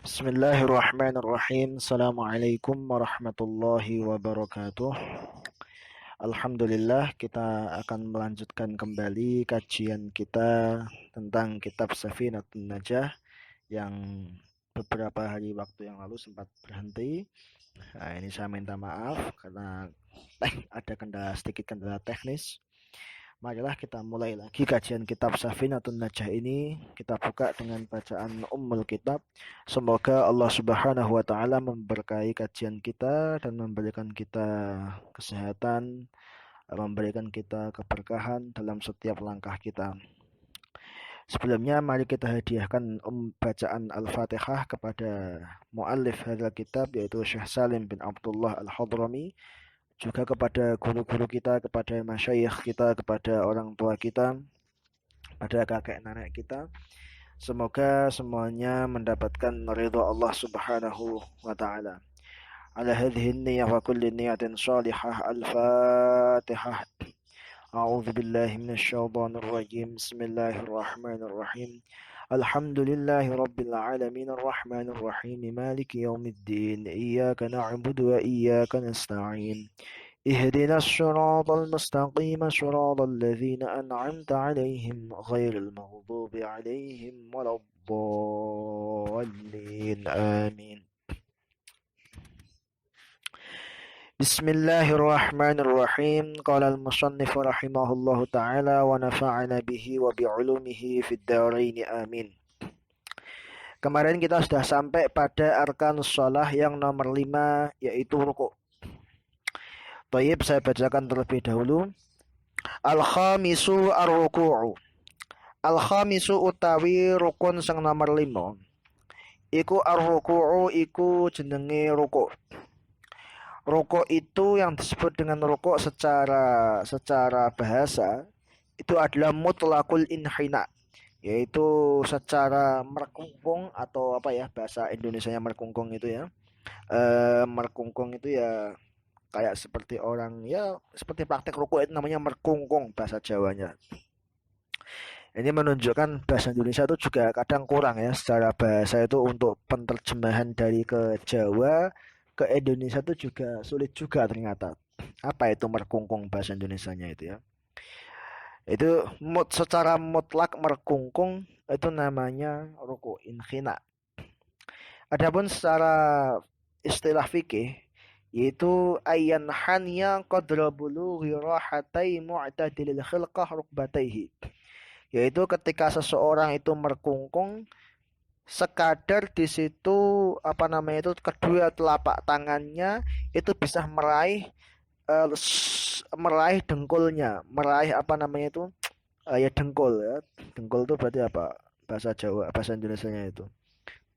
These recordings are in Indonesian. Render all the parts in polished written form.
Bismillahirrahmanirrahim. Assalamualaikum warahmatullahi wabarakatuh. Alhamdulillah, kita akan melanjutkan kembali kajian kita tentang kitab Safinatun Najah yang beberapa hari waktu yang lalu sempat berhenti. Nah, ini saya minta maaf karena ada sedikit kendala teknis. Marilah kita mulai lagi kajian kitab Safinatun Najah ini. Kita buka dengan bacaan Ummul Kitab. Semoga Allah Subhanahu wa taala memberkahi kajian kita dan memberikan kita kesehatan, memberikan kita keberkahan dalam setiap langkah kita. Sebelumnya mari kita hadiahkan bacaan Al-Fatihah kepada muallif hadzal kitab yaitu Syekh Salim bin Abdullah Al-Hadrami, juga kepada guru-guru kita, kepada masyayikh kita, kepada orang tua kita, pada kakek nenek kita. Semoga semuanya mendapatkan ridha Allah Subhanahu wa taala. Ala hadhihi niyyah wa kulli niyatin shalihah. Al-Fatihah. A'udzu billahi minasyaitonir rajim. Bismillahirrahmanirrahim. Alhamdulillahi rabbil alamin arrahmanir rahim maliki yaumiddin iyyaka na'budu wa iyyaka nasta'in ihdinas siratal mustaqim siratal ladzina an'amta 'alaihim ghairil maghdubi 'alaihim waladdallin amin. Bismillahirrahmanirrahim. Qala al-musannif rahimahullahu ta'ala wa nafa'ana bihi wa bi'ulumihi fid dharain amin. Kemarin kita sudah sampai pada arkanus shalah yang nomor 5 yaitu rukuk. Baik, saya bacakan terlebih dahulu. Al-khamisu ar-ruku'u. Al-khamisu utawi rukun sing nomor 5. Iku ar-ruku'u iku jenenge rukuk. Rukuk itu yang disebut dengan rukuk secara bahasa itu adalah mutlaqul inhina, yaitu secara merkungkung atau apa ya bahasa Indonesianya merkungkung itu ya. Merkungkung itu ya kayak seperti orang ya seperti praktek rukuk itu namanya merkungkung bahasa Jawanya. Ini menunjukkan bahasa Indonesia itu juga kadang kurang ya secara bahasa itu untuk penerjemahan dari ke Jawa ke Indonesia itu juga sulit juga ternyata. Apa itu merkungkung bahasa Indonesianya itu ya? Itu secara mutlak merkungkung itu namanya ruku inkhina. Adapun secara istilah fikih yaitu ayyan hanya qadra bulughi rahatai mu'tadilil khilqah rukbataihi. Yaitu ketika seseorang itu merkungkung sekadar di situ apa namanya itu kedua telapak tangannya itu bisa meraih dengkulnya, meraih apa namanya itu ya dengkul ya. Dengkul itu berarti apa? Bahasa Jawa, bahasa Indonesianya itu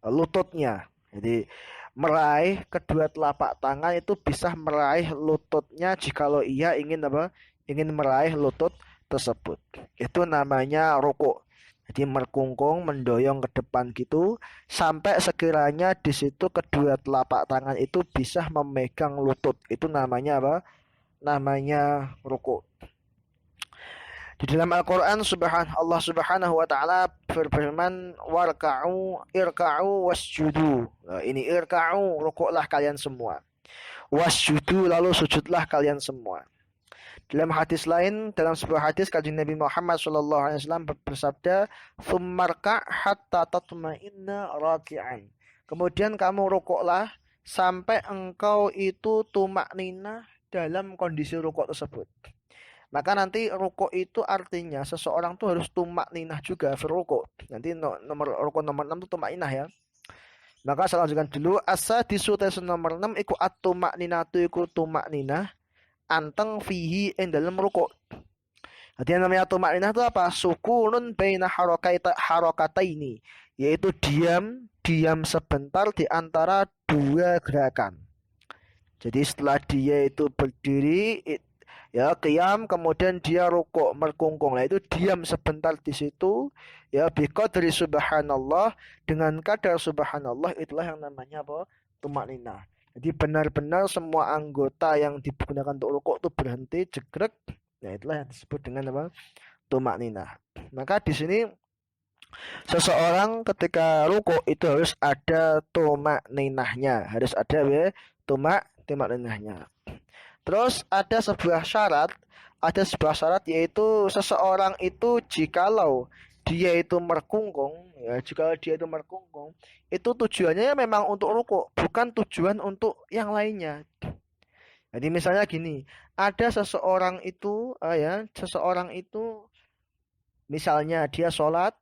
lututnya. Jadi meraih kedua telapak tangan itu bisa meraih lututnya jikalau ia ingin apa? Ingin meraih lutut tersebut. Itu namanya rukuk. Jadi merkungkung, mendoyong ke depan gitu sampai sekiranya di situ kedua telapak tangan itu bisa memegang lutut. Itu namanya apa? Namanya rukuk. Di dalam Al-Qur'an Allah Subhanahu wa taala berfirman warka'u irka'u wasjudu. Nah, ini irka'u, rukuklah kalian semua. Wasjudu, lalu sujudlah kalian semua. Dalam hadis lain, dalam sebuah hadis kanjeng Nabi Muhammad SAW bersabda, "Tsummarka' hatta tatma'inna raki'an." Kemudian kamu rukuklah sampai engkau itu tumak ninah dalam kondisi rukuk tersebut. Maka nanti rukuk itu artinya seseorang tuh harus tumak ninah juga rukuk. Nanti rukuk nomor 6 itu tumak ninah ya. Maka saya lanjutkan dulu, as-sadisu nomor 6 iku at-tumak ninatu iku tumak ninah anteng fihi ing dalam rukuk. Jadi yang namanya tumakninah itu apa? Sukunun baina harokataini, yaitu diam sebentar di antara dua gerakan. Jadi setelah dia itu berdiri ya qiyam, kemudian dia rukuk merkungkung. Nah itu diam sebentar di situ ya biqadri subhanallah, dengan kadar subhanallah, itulah yang namanya apa? Tumakninah. Jadi benar-benar semua anggota yang digunakan untuk rukuk itu berhenti, jegrek. Nah, itulah yang disebut dengan apa? Tumak ninah. Maka di sini Seseorang ketika rukuk itu harus ada tumak ninahnya, harus ada ya, tumak ninahnya. Terus ada sebuah syarat yaitu seseorang itu jikalau dia itu merkungkung, ya jika dia itu merkungkung, itu tujuannya memang untuk rukuk, bukan tujuan untuk yang lainnya. Jadi misalnya gini, ada seseorang itu misalnya dia sholat,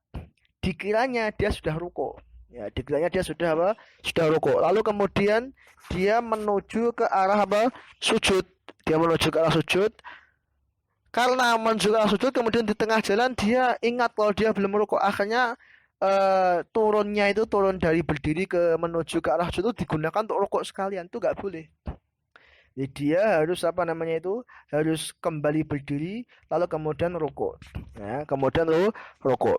dikiranya dia sudah ruko, ya dikiranya dia sudah apa, sudah ruko, lalu kemudian dia menuju ke arah apa, sujud, dia menuju ke arah sujud, karena menuju ke arah sujud kemudian di tengah jalan dia ingat kalau dia belum ruko, akhirnya turun dari berdiri ke menuju ke arah sujud itu digunakan untuk ruko sekalian, itu nggak boleh. Jadi dia harus apa namanya itu, harus kembali berdiri lalu kemudian ruko, ya kemudian ruko.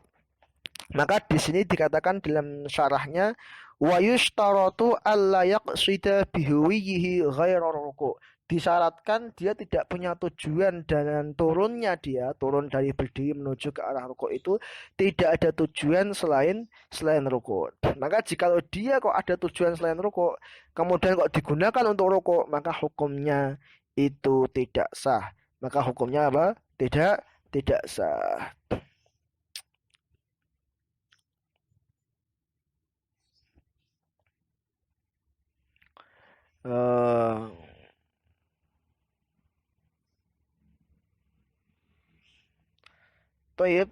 Maka di sini dikatakan dalam syarahnya, wa yushtaratu alla yaqsida bihuwihi ghairar ruku'. Disyaratkan dia tidak punya tujuan dengan turunnya, dia turun dari berdiri menuju ke arah ruku' itu tidak ada tujuan selain ruku'. Maka jika dia kok ada tujuan selain ruku', kemudian kok digunakan untuk ruku', maka hukumnya itu tidak sah. Maka hukumnya apa? Tidak sah. Eh, Toib,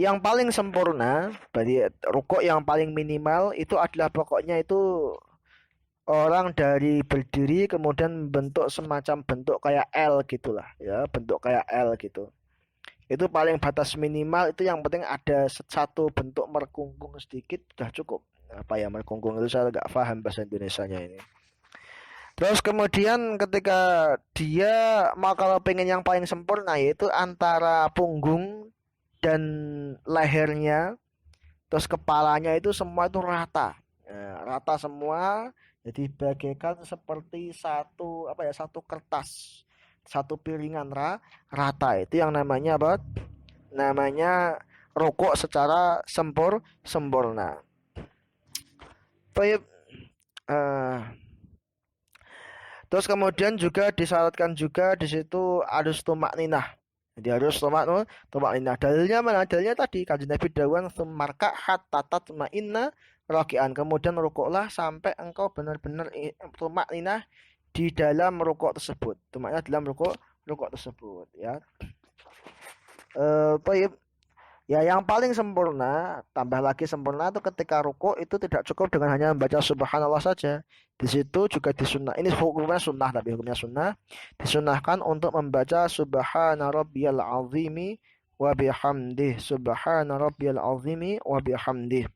yang paling sempurna, berarti rukuk yang paling minimal itu adalah pokoknya itu orang dari berdiri kemudian bentuk semacam bentuk kayak L gitulah, ya bentuk kayak L gitu. Itu paling batas minimal, itu yang penting ada satu bentuk merkungkung sedikit sudah cukup. Apa ya merkungkung itu saya nggak paham bahasa Indonesianya ini. Terus kemudian ketika dia mau kalau pengen yang paling sempurna yaitu antara punggung dan lehernya, terus kepalanya itu semua itu rata. Ya, rata semua, jadi bagaikan seperti satu kertas, satu piringan rata. Itu yang namanya apa? Namanya rokok secara sempurna. Baik, eh, terus kemudian juga disyaratkan juga di situ harus tumak ninah. Jadi harus tumak ninah. Dalilnya mana? Dalilnya tadi kanjeng Nabi dawuh sumarka hatta tatma'inna raki'an. Kemudian rukuklah sampai engkau benar-benar tumak ninah di dalam rukuk tersebut. Tumaknya dalam rukuk tersebut, ya. Baik. Ya, yang paling sempurna, tambah lagi sempurna itu ketika ruko itu tidak cukup dengan hanya membaca subhanallah saja. Di situ juga disunnah. Ini hukumnya sunnah, tapi hukumnya sunnah. Disunahkan untuk membaca subhana rabbiyal azimi wa bihamdih. Subhana rabbiyal azimi wa bihamdih.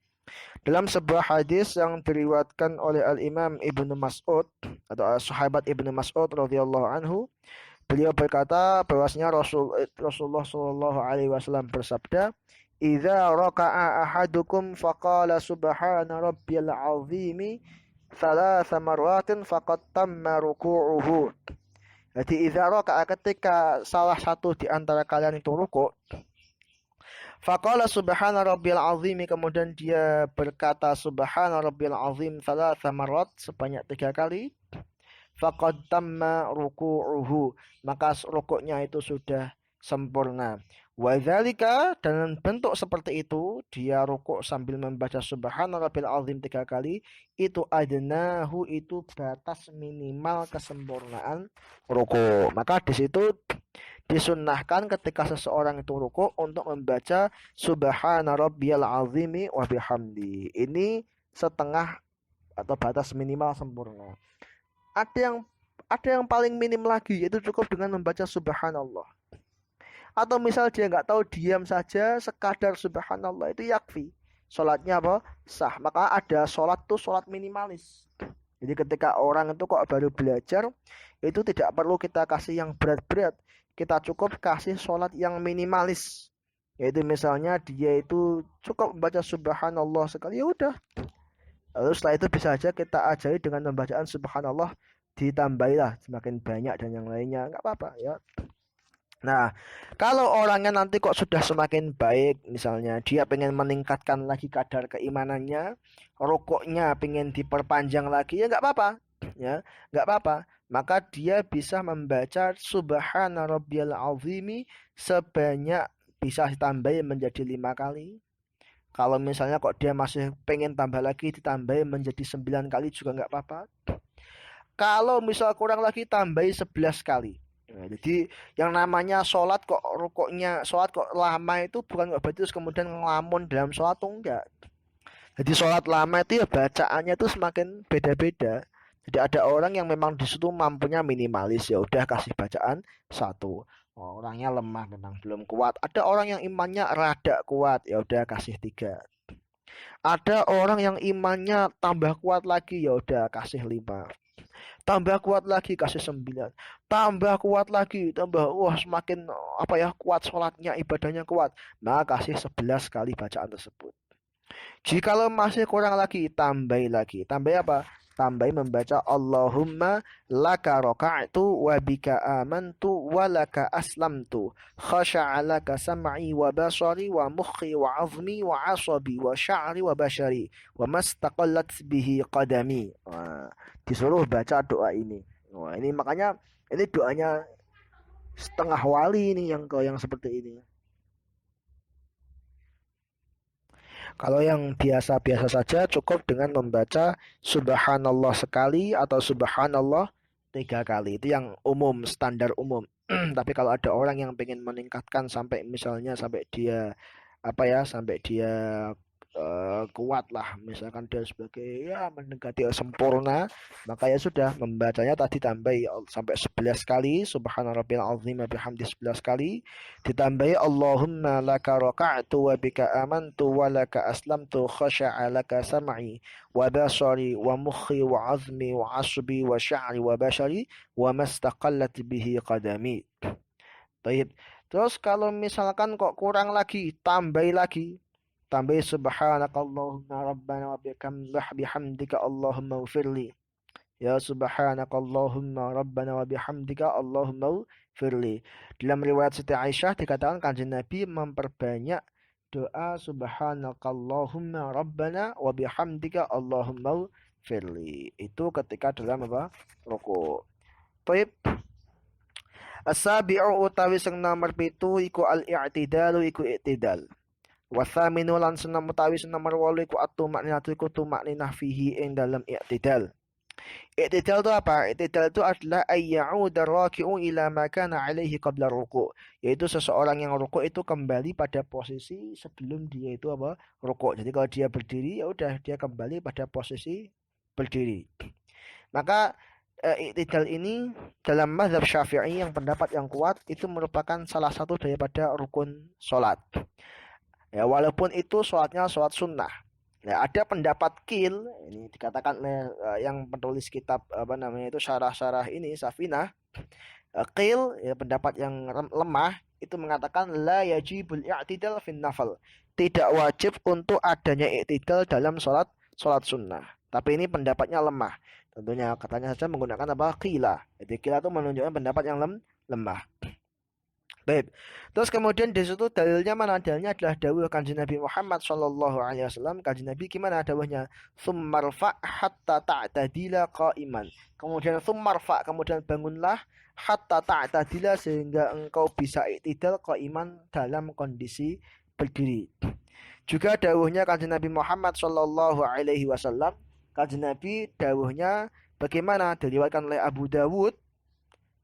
Dalam sebuah hadis yang diriwayatkan oleh Al-Imam Ibnu Mas'ud atau sahabat Ibnu Mas'ud radhiyallahu anhu, beliau berkata bahwasanya Rasulullah Shallallahu Alaihi Wasallam bersabda, "Idza raka'a ahadukum faqala subhana rabbiyal azimi thalatha marratin faqad tamma ruku'uhu." Jadi idza raka'a, ketika salah satu di antara kalian itu rukuk, faqala subhana rabbiyal azimi, kemudian dia berkata subhana rabbiyal azim thalatha marrat sebanyak 3 kali, faqad tamma ruku'uhu, maka rukuknya itu sudah sempurna. Wa dzalika, dan bentuk seperti itu, dia rukuk sambil membaca subhana rabbil azim 3 kali, itu adnahu, itu batas minimal kesempurnaan rukuk. Maka di situ disunnahkan ketika seseorang itu rukuk untuk membaca subhana rabbiyal azimi wa bihamdi. Ini setengah atau batas minimal sempurna. Ada yang paling minim lagi, yaitu cukup dengan membaca subhanallah. Atau misal dia nggak tahu, diam saja sekadar subhanallah itu yakfi. Sholatnya apa? Sah. Maka ada sholat tuh sholat minimalis. Jadi ketika orang itu kok baru belajar, itu tidak perlu kita kasih yang berat-berat. Kita cukup kasih sholat yang minimalis. Yaitu misalnya dia itu cukup membaca subhanallah sekali, ya udah. Lalu setelah itu bisa saja kita ajari dengan pembacaan subhanallah, ditambahilah semakin banyak dan yang lainnya, nggak apa-apa ya. Nah, kalau orangnya nanti kok sudah semakin baik, misalnya dia pengen meningkatkan lagi kadar keimanannya, rukuknya pengen diperpanjang lagi, ya nggak apa-apa, ya nggak apa-apa. Maka dia bisa membaca Subhana Rabbiyal Azimi sebanyak bisa ditambahin menjadi 5 kali. Kalau misalnya kok dia masih pengen tambah lagi, ditambahin menjadi 9 kali juga nggak apa-apa. Kalau misal kurang lagi tambahi 11 kali. Nah, jadi yang namanya sholat kok rukuknya sholat kok lama itu bukan kok berarti terus kemudian ngelamun dalam sholat tuh enggak. Jadi sholat lama itu ya bacaannya itu semakin beda-beda. Jadi ada orang yang memang di situ mampunya minimalis ya udah kasih bacaan satu. Oh, orangnya lemah memang belum kuat. Ada orang yang imannya rada kuat ya udah kasih tiga. Ada orang yang imannya tambah kuat lagi ya udah kasih lima. Tambah kuat lagi kasih 9, tambah kuat lagi, tambah wah semakin apa ya kuat sholatnya ibadahnya kuat, maka kasih 11 kali bacaan tersebut. Jikalau masih kurang lagi tambah lagi, tambah apa, tambah membaca Allahumma laka roka'tu wa bika amantu wa laka aslamtu khasha'alaka sam'i wa basari wa mukhi wa azmi wa asabi wa sya'ri wa bashari wa mastaqallat bihi qadami. Wah, disuruh baca doa ini. Wah, ini makanya ini doanya setengah wali ini yang seperti ini. Kalau yang biasa-biasa saja cukup dengan membaca subhanallah sekali atau subhanallah 3 kali. Itu yang umum, standar umum. Tapi kalau ada orang yang pengen meningkatkan sampai misalnya sampai dia apa ya, sampai dia kuat lah, misalkan dia sebagai ya mendekati sempurna, maka ya sudah membacanya tadi tambahi sampai 11 kali subhana rabbil azim wa bihamdi 11 kali, ditambahi Allahumma laka raka'tu wa bika amantu wa laka aslamtu khasha'a laka sam'i wa basari wa mukhi wa azmi wa asbi wa sya'ri wa bashari wa mastaqallat bihi qadami. Baik. Terus kalau misalkan kok kurang lagi, tambahi lagi. Tambahi subhanakallahumma rabbana wa bihamdika Allahumma ufirli. Ya subhanakallahumma rabbana wa bihamdika Allahumma ufirli. Dalam riwayat Siti Aisyah dikatakan kanjeng Nabi memperbanyak doa subhanakallahumma rabbana wa bihamdika Allahumma ufirli. Itu ketika dalam apa? Rukuk. Baik. As-sabi'u utawi sing nomor 7 iku al-i'tidalu iku i'tidal. Wa thaminu lan senam utawi sing nomor 8 iku at-tumakninatu iku tumakninah fihi ing dalam i'tidal. I'tidal itu apa? I'tidal itu adalah ayya'uda raki'u ila ma kana alaihi qabla ruku'. Yaitu seseorang yang ruku' itu kembali pada posisi sebelum dia itu apa? Ruku'. Jadi kalau dia berdiri ya udah dia kembali pada posisi berdiri. Maka i'tidal ini dalam mazhab Syafi'i yang pendapat yang kuat itu merupakan salah satu daripada rukun sholat. Ya, walaupun itu sholatnya sholat sunnah. Ya, ada pendapat kil ini dikatakan yang penulis kitab apa namanya itu syarah-syarah ini Safinah. Qil ya, pendapat yang lemah itu mengatakan la yajibul i'tidal fin nafal. Tidak wajib untuk adanya i'tidal dalam sholat sunnah. Tapi ini pendapatnya lemah. Tentunya katanya saja menggunakan apa? Qila. Jadi qila itu menunjukkan pendapat yang lemah. Baik. Terus kemudian di situ dalilnya mana? Dalilnya adalah dawuh Kanjeng Nabi Muhammad sallallahu alaihi wasallam. Kanjeng Nabi gimana dawuhnya? Tsummarfa hatta ta'tadila qa'iman. Kemudian tsummarfa, kemudian bangunlah hatta ta'tadila sehingga engkau bisa i'tidal qa'iman dalam kondisi berdiri. Juga dawuhnya Kanjeng Nabi Muhammad sallallahu alaihi wasallam. Kanjeng Nabi dawuhnya bagaimana? Diriwayatkan oleh Abu Dawud.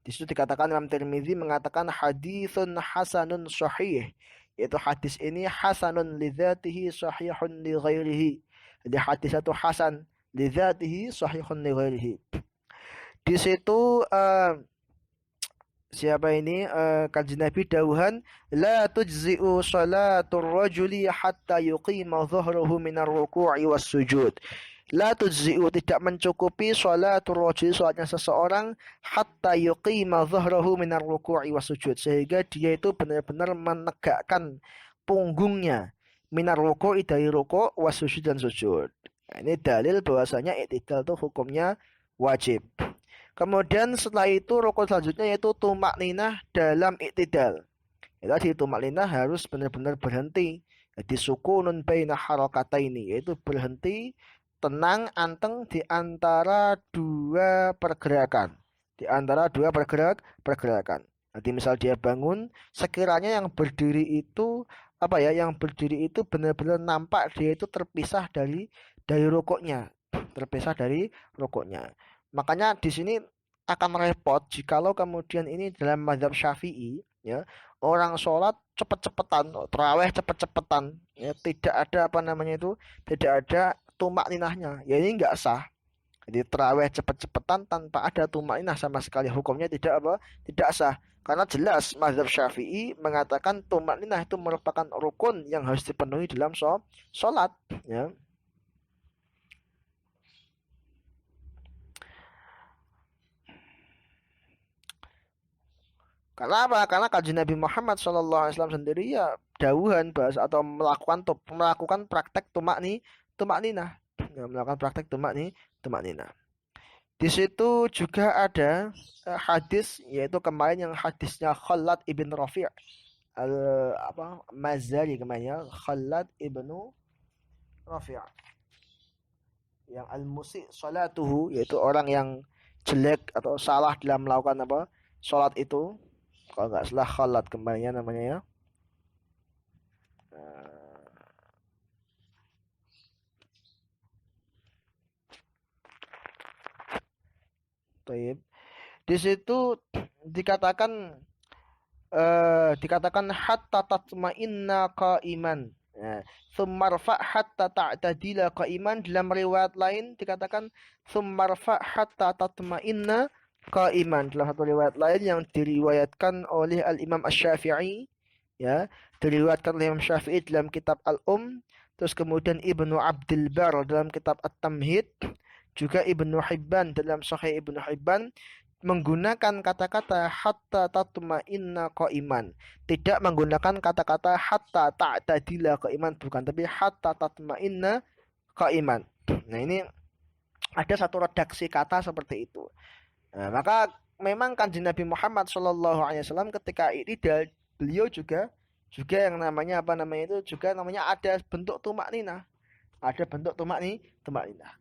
Di situ dikatakan Imam Tirmidzi mengatakan haditsun hasanun sahih. Yaitu hadis ini hasanun lidzatihi sahihun li ghairihi. Jadi hadis itu hasan lidzatihi sahihun li ghairihi. Di situ siapa ini kanjeng Nabi dawuhan la tujzi'u salatul rajuli hatta yuqima dhahrahu minar ruku'i was sujud. La tujzi'u tidak mencukupi sholatul rajul salatnya seseorang hatta yuqima dhahrahu minar ruku'i was sujud sehingga dia itu benar-benar menegakkan punggungnya minar ruku'i dari ruku' was sujud dan sujud. Nah, ini dalil bahwasanya i'tidal itu hukumnya wajib. Kemudian setelah itu rukun selanjutnya yaitu tumak ninah dalam iktidal. Ya tadi tumak ninah harus benar-benar berhenti. Jadi sukunun baina ini yaitu berhenti tenang anteng di antara dua pergerakan. Di antara dua pergerakan. Nanti misal dia bangun, sekiranya yang berdiri itu apa ya? Yang berdiri itu benar-benar nampak dia itu terpisah dari rukuknya, terpisah dari rukuknya. Makanya di sini akan repot jikalau kemudian ini dalam mazhab Syafi'i ya, orang sholat cepet-cepetan, terawih cepet-cepetan ya, tidak ada apa namanya itu, tidak ada tumak ninahnya ya, ini nggak sah. Jadi terawih cepet-cepetan tanpa ada tumak ninah sama sekali, hukumnya tidak apa, tidak sah. Karena jelas mazhab Syafi'i mengatakan tumak ninah itu merupakan rukun yang harus dipenuhi dalam sholat ya. Karena apa? Karena kajian Nabi Muhammad SAW sendiri ya dawuhan bahas atau melakukan praktek tumak ninah, ya, melakukan praktek tumak ninah. Di situ juga ada hadis, yaitu kemarin yang hadisnya Khalad ibn Rafi' al apa Mazari, kemarin ya, Khalad ibnu Rafi' yang al-musi salatuhu, yaitu orang yang jelek atau salah dalam melakukan apa salat itu. Kalau nggak salah Khalad kemarinnya namanya ya. Taib. Di situ dikatakan dikatakan hatta tatma'inna qa'iman. Ya. Summarfa hatta ta'tadila qa'iman. Dalam riwayat lain dikatakan summarfa hatta tatma'inna qa'iman. Dalam satu riwayat lain yang diriwayatkan oleh Al-Imam Asy-Syafi'i, ya, diriwayatkan oleh Imam Syafi'i dalam kitab Al-Um, terus kemudian Ibnu Abdul Bar dalam kitab At-Tamhid, juga Ibnu Hibban dalam Sahih Ibnu Hibban menggunakan kata-kata hatta tatma'inna qa'iman. Tidak menggunakan kata-kata hatta ta'tadila qa'iman, bukan, tapi hatta tatma'inna qa'iman. Nah, ini ada satu redaksi kata seperti itu. Nah, maka memang kanjeng Nabi Muhammad SAW ketika iktidal, beliau juga yang namanya apa namanya itu, juga namanya ada bentuk tumak ninah. Ada bentuk tumak ninah.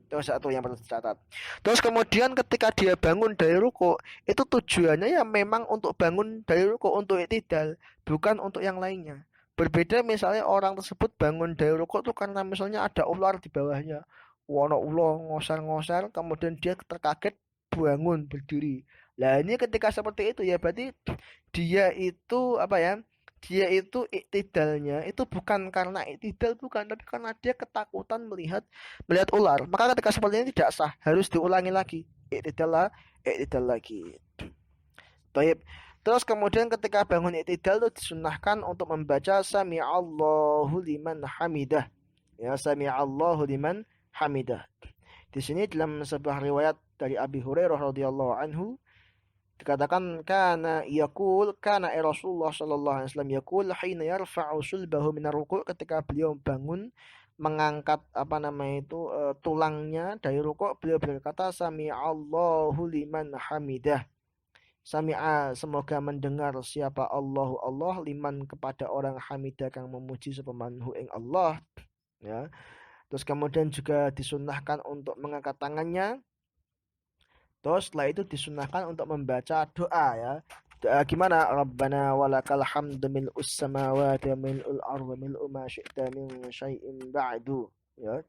Itu satu yang perlu dicatat. Terus kemudian ketika dia bangun dari ruku, itu tujuannya ya memang untuk bangun dari ruku, untuk iktidal, bukan untuk yang lainnya. Berbeda misalnya orang tersebut bangun dari ruku itu karena misalnya ada ular di bawahnya. Wono ulo ngosar-ngosar, kemudian dia terkaget bangun berdiri. Nah, ini ketika seperti itu ya berarti dia itu apa ya? Dia itu iktidalnya itu bukan karena iktidal, bukan, tapi karena dia ketakutan melihat ular. Maka ketika seperti ini tidak sah, harus diulangi lagi. Iktidal lagi. Taib. Terus kemudian ketika bangun iktidal itu disunahkan untuk membaca Sami'allahu liman hamidah. Ya, Sami'allahu liman hamidah. Di sini dalam sebuah riwayat dari Abi Hurairah radhiyallahu anhu dikatakan kana Rasulullah sallallahu alaihi wasallam yaqul hina yarfa'u sulbahu minar ruku', ketika beliau bangun mengangkat apa namanya itu tulangnya dari rukuk, beliau berkata Sami'allahu liman hamidah. Sami'a, semoga mendengar siapa Allahu Allah, liman, kepada orang hamidah kang memuji sapa manhu ing Allah, ya. Terus kemudian juga disunnahkan untuk mengangkat tangannya. Terus setelah itu disunahkan untuk membaca doa, ya. Doa gimana? Rabbana walakal hamdu mil'us samawati wa mil'ul ardi wa mil'u ma syi'ta min syai'in ba'du. Ya.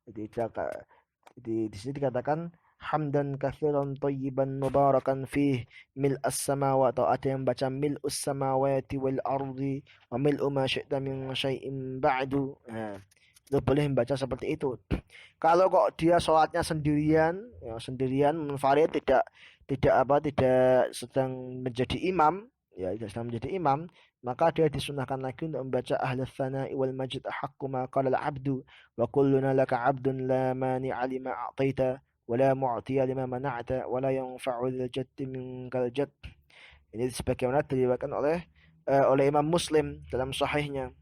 Jadi di sini dikatakan hamdan katsiran thayyiban mubarakan fih mil'as samawati, atau ada yang baca mil'us samawati wal ardi wa mil'u ma syi'ta min syai'in ba'du. Nah, itu boleh membaca seperti itu. Kalau kok dia sholatnya sendirian, ya, sendirian munfarid, tidak sedang menjadi imam, ya tidak sedang menjadi imam, maka dia disunahkan lagi untuk membaca ahlus tsana'i wal majd ahaqqu ma qala al abdu wa kulluna laka abdun la mani'a lima a'taita wa la mu'tiya lima mana'ta wa la yanfa'u dzal jaddi minkal jadd. Ini sebagaimana diriwayatkan oleh Imam Muslim dalam sahihnya,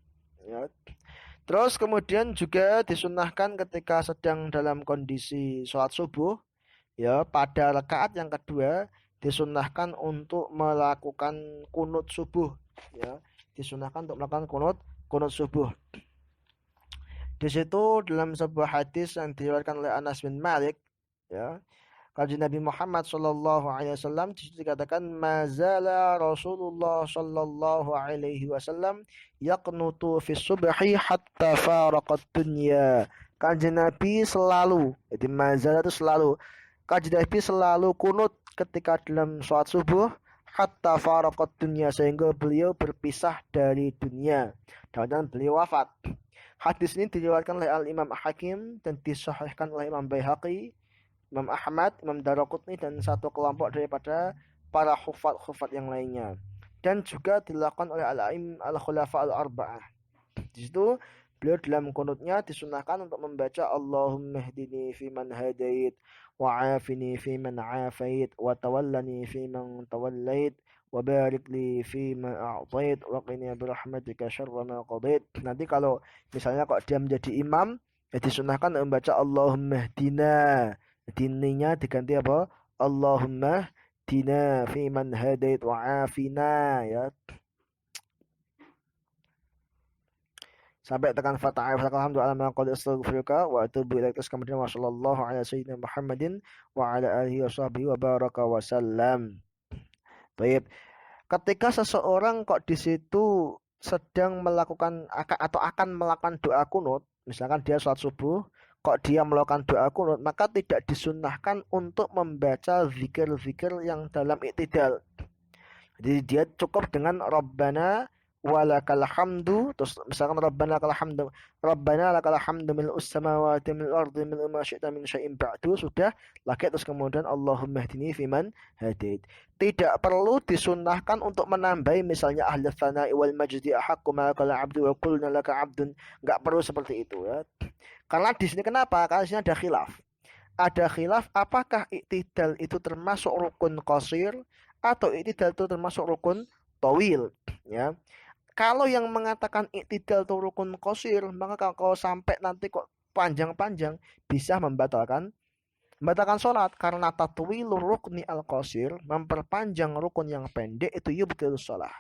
ya. Terus kemudian juga disunahkan ketika sedang dalam kondisi sholat subuh, Ya, pada rakaat yang kedua disunahkan untuk melakukan kunut subuh. Ya, disunahkan untuk melakukan kunut kunut subuh. Di situ dalam sebuah hadis yang diriwayatkan oleh Anas bin Malik, ya, kaji Nabi Muhammad sallallahu alaihi wasallam dikatakan mazala Rasulullah sallallahu alaihi wasallam yaqnutu fi subhi hatta faraqat dunya. Kaji Nabi selalu, jadi mazala itu selalu. Kaji Nabi selalu kunut ketika dalam sholat subuh hatta faraqat dunya, sehingga beliau berpisah dari dunia. Dan beliau wafat. Hadis ini diriwayatkan oleh Al Imam Hakim dan disahihkan oleh Imam Baihaqi, Imam Ahmad, Imam Daraqutni dan satu kelompok daripada para hufat yang lainnya. Dan juga dilakukan oleh Al-Aim Al-Khulafa Al-Arba'ah. Di situ beliau dalam kunutnya disunahkan untuk membaca Allahumma hdini fiman hadait wa afini fiman afait wa tawallani fiman tawallait wa barik li fima a'tait wa qini birahmatika syarra ma qadait. Nanti kalau misalnya kok dia menjadi imam, ya disunahkan membaca Allahumma hdina. Dininya diganti apa? Allahumma hdina fiman hadait wa afina, ya. Sampai tekan fata'af alhamdulillah ma qad astaghfiruka wa atubu ilaik. Terus kemudian wasallallahu ala sayyidina Muhammadin wa ala alihi wa sahbihi wa baraka wa sallam. Baik. Ketika seseorang kok di situ sedang melakukan atau akan melakukan doa kunut, misalkan dia sholat subuh, kok dia melakukan doa kunut, maka tidak disunahkan untuk membaca zikir-zikir yang dalam iktidal. Jadi dia cukup dengan Rabbana walakal hamdu, terus misalkan Rabbana lakal hamdu mil'us samawati mil'ul ardi mil'u ma syi'ta min syai'in ba'du, sudah lagi, terus kemudian Allahumma hdini fiman hadait. Tidak perlu disunahkan untuk menambahi misalnya ahli tsana'i wal majdi ahaqqu ma qala 'abdu wa qulna laka 'abdun, enggak perlu seperti itu, ya. Karena di sini kenapa? Karena di sini ada khilaf. Ada khilaf apakah iktidal itu termasuk rukun qasir atau iktidal itu termasuk rukun tawil, ya. Kalau yang mengatakan iktidal itu rukun qasir, maka kalau sampai nanti kok panjang-panjang bisa membatalkan sholat, karena tatwilur rukni al qasir, memperpanjang rukun yang pendek itu yubtilus sholat.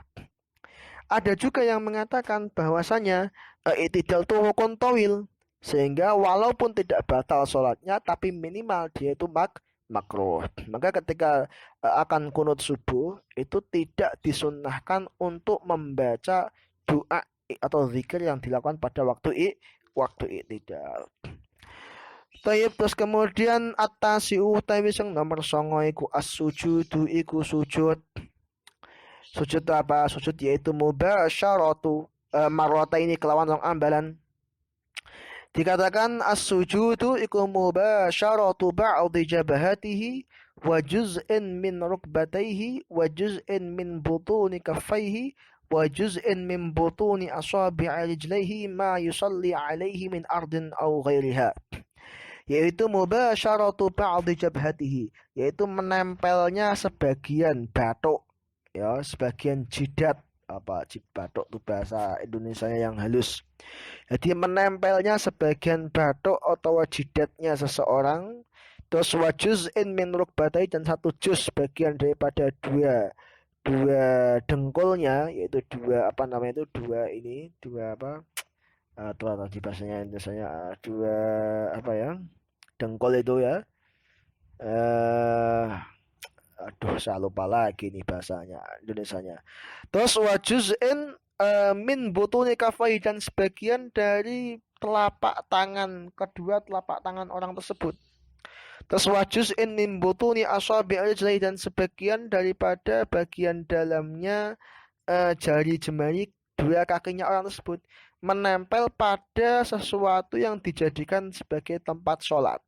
Ada juga yang mengatakan bahwasanya iktidal itu rukun tawil, sehingga walaupun tidak batal sholatnya tapi minimal dia itu makruh. Maka ketika akan kunut subuh itu tidak disunnahkan untuk membaca doa atau zikir yang dilakukan pada waktu iktidal. Tayyib, terus kemudian at-tasi'u utawi sing nomor 9 iku as-sujudu iku sujud. Sujud apa? Sujud yaitu mubasyaratu marrataini kelawan rong ambalan. Dikatakan as-sujudu iku mubasyaratu ba'dhi jabhatihi wa juz'in min rukbatayhi wa juz'in min butuni kaffayhi wa juz'in min butuni asabi'i rijlaihi ma yusalli alaihi min ardin aw ghairiha. Yaitu mubasyaratu ba'dhi jabhatihi, yaitu menempelnya sebagian batuk, ya, sebagian jidat, apa batuk itu bahasa Indonesia yang halus. Jadi menempelnya sebagian batuk atau jidatnya seseorang, terus wajuz'in min rukbatai, dan satu juz bagian daripada dua dengkulnya, yaitu dua apa namanya itu dua apa tadi bahasanya Indonesia dua apa ya, dengkul itu, ya. Aduh, saya lupa lagi nih bahasanya Indonesianya. Terus wajuz'in min butuni kafai, dan sebagian dari kedua telapak tangan orang tersebut. Terus wajuz'in min butuni asabi' rijlai, dan sebagian daripada bagian dalamnya jari jemari dua kakinya orang tersebut menempel pada sesuatu yang dijadikan sebagai tempat sholat.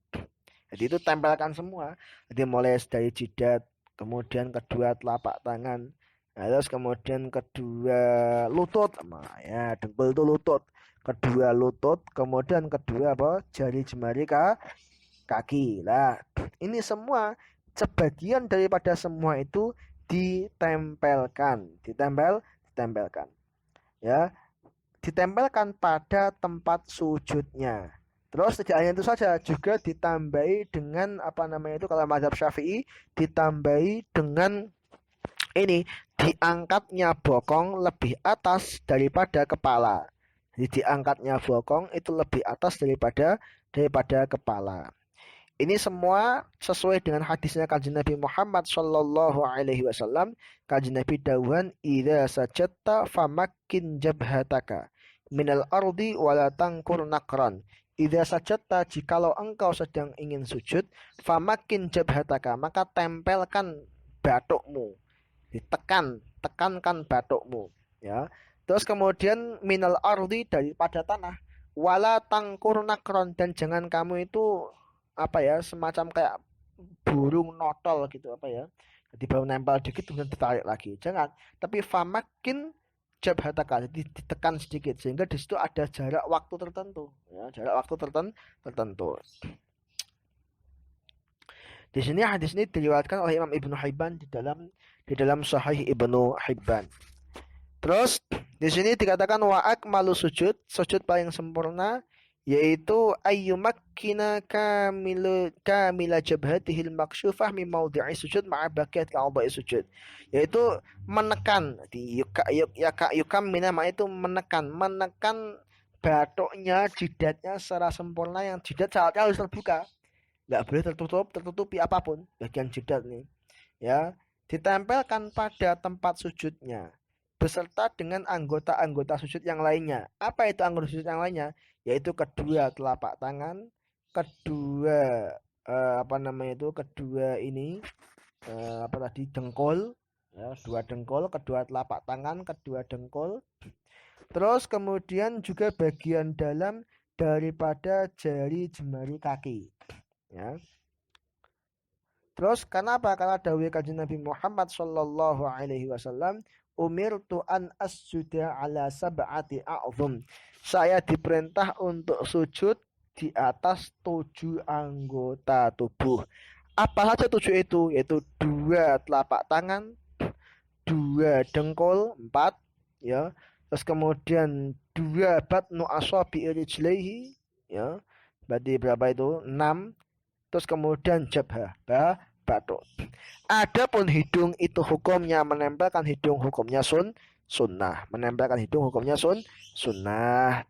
Jadi itu tempelkan semua. Jadi mulai dari jidat, kemudian kedua telapak tangan, terus kemudian kedua lutut, ya, dengkul itu lutut, kedua lutut, kemudian kedua apa, jari jemari kaki. Lah, ini semua sebagian daripada semua itu ditempelkan, ya, ditempelkan pada tempat sujudnya. Terus tidak hanya itu saja, juga ditambahi dengan apa namanya itu kalau mazhab Syafi'i ditambahi dengan ini diangkatnya bokong lebih atas daripada kepala. Jadi diangkatnya bokong itu lebih atas daripada kepala. Ini semua sesuai dengan hadisnya kanjeng Nabi Muhammad Shallallahu Alaihi Wasallam. Kanjeng Nabi dawuhan, "Idza sajadta famakkin jabhataka minal ardi wala tangkur nakran." Idza sajadta, jikalau engkau sedang ingin sujud, famakkin jabhataka, maka tempelkan batukmu, tekankan batukmu, ya. Terus kemudian minal ardi, daripada tanah, wala tangkur nakron, dan jangan kamu itu apa ya, semacam kayak burung notol gitu apa ya, jadi baru nempel dikit kemudian ditarik lagi, jangan, tapi famakin jabhataka, jadi ditekan sedikit sehingga di situ ada jarak waktu tertentu, ya, jarak waktu tertentu. Di sini hadis ini diriwayatkan oleh Imam Ibnu Hibban di dalam Sahih Ibnu Hibban. Terus di sini dikatakan wa akmalu sujud, sujud paling sempurna yaitu ayyumakkina kamila jabhatihil maksyufah min maudhi'i sujud ma'a baqiyat a'dha'i sujud, yaitu menekan di yukam mina itu menekan batuknya, jidatnya secara sempurna, yang jidat saatnya harus terbuka, nggak boleh tertutupi apapun bagian jidat nih, ya, ditempelkan pada tempat sujudnya beserta dengan anggota-anggota sujud yang lainnya. Apa itu anggota sujud yang lainnya? Yaitu kedua telapak tangan, kedua kedua ini dengkul, ya, dua dengkul, kedua telapak tangan, kedua dengkul. Terus kemudian juga bagian dalam daripada jari jemari kaki, ya. Terus kenapa? Karena dawuh kanjeng Nabi Muhammad sallallahu alaihi wasallam, umirtu an asjuda ala sab'ati a'zum. Saya diperintah untuk sujud di atas 7 anggota tubuh. Apa saja 7 itu? Yaitu 2 telapak tangan, 2 dengkul, 4, ya. Terus kemudian 2 batnu asabi rijlaihi, ya. Berarti berapa itu? 6. Terus kemudian jabhah, batuk. Adapun hidung itu hukumnya menempelkan hidung, hukumnya sunnah. Menempelkan hidung hukumnya sunnah.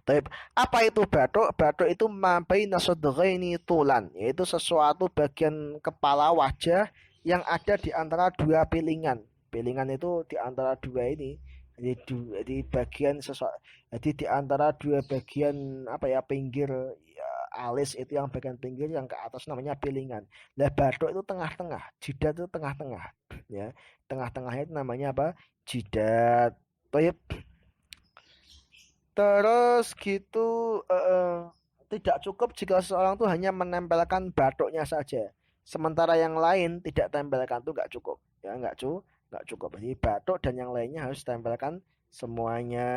Taib. Apa itu batuk? Batuk itu mabaina sadghaini tulan, yaitu sesuatu bagian kepala wajah yang ada di antara dua pilingan. Pilingan itu di antara dua ini. Jadi bagian sesuatu. Jadi di antara dua bagian pinggir, ya, alis itu yang bagian pinggir yang ke atas namanya pilingan. Nah, batuk itu tengah-tengah, jidat itu tengah-tengah, ya. Tengah-tengahnya itu namanya apa? Jidat. Taib. Terus gitu, tidak cukup jika seseorang tuh hanya menempelkan batuknya saja. Sementara yang lain tidak tempelkan tuh nggak cukup, ya, nggak cukup. Jadi batuk dan yang lainnya harus tempelkan semuanya.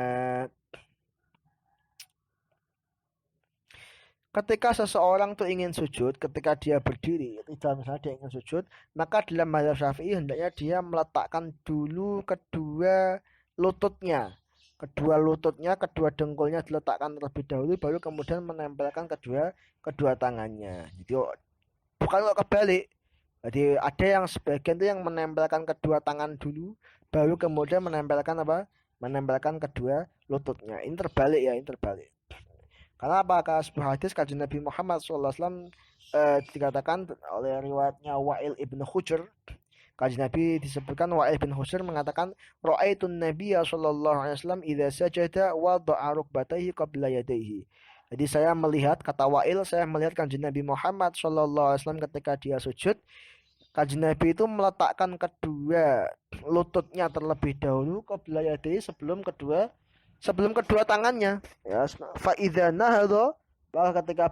Ketika seseorang tuh ingin sujud, ketika dia berdiri, misalnya dia ingin sujud, maka dalam mazhab Syafi'i hendaknya dia meletakkan dulu kedua lututnya. Kedua dengkulnya diletakkan terlebih dahulu, baru kemudian menempelkan kedua tangannya. Jadi bukan kok kebalik. Jadi ada yang sebagian itu yang menempelkan kedua tangan dulu, baru kemudian menempelkan kedua lututnya. Ini terbalik, ya, ini terbalik. Karena apa? Karena sebuah hadis kanjeng Nabi Muhammad SAW dikatakan oleh riwayatnya Wa'il ibn Hujr. Kanjeng Nabi disebutkan Wa'il bin Hujr mengatakan, ra'aitun nabiyya sallallahu alaihi wasallam idza sajada wada'a rukbatayhi qabla yadayhi. Jadi saya melihat, kata Wa'il, saya melihat kanjeng Nabi Muhammad sallallahu alaihi wasallam ketika dia sujud, kanjeng Nabi itu meletakkan kedua lututnya terlebih dahulu qabla yadayhi, sebelum kedua tangannya, ya. Fa idza nahadha, ketika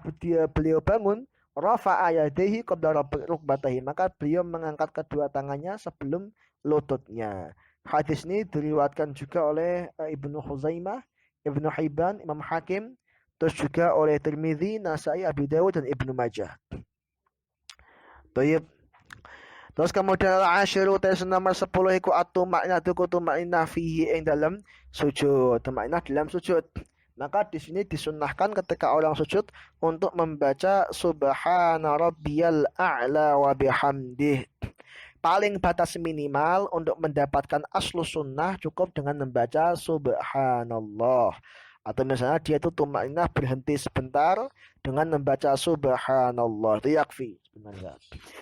beliau bangun, rafa'a yadayhi qabla rukbatahi, maka beliau mengangkat kedua tangannya sebelum lututnya. Hadis ini diriwayatkan juga oleh Ibnu Khuzaimah, Ibnu Hibban, Imam Hakim, terus juga oleh Tirmidzi, Nasai, Abi Dawud, dan Ibnu Majah. Baik. Terus kemudian al-asyiru tes nomor 10 iku atu makna tuku tu makna fihi ing dalam sujud. Makna dalam sujud. Maka di sini disunnahkan ketika orang sujud untuk membaca Subhana rabbiyal a'la wa bihamdih. Paling batas minimal untuk mendapatkan aslu sunnah cukup dengan membaca Subhanallah. Atau misalnya dia itu tumakninah berhenti sebentar dengan membaca Subhanallah. Itu yakfi sebenarnya.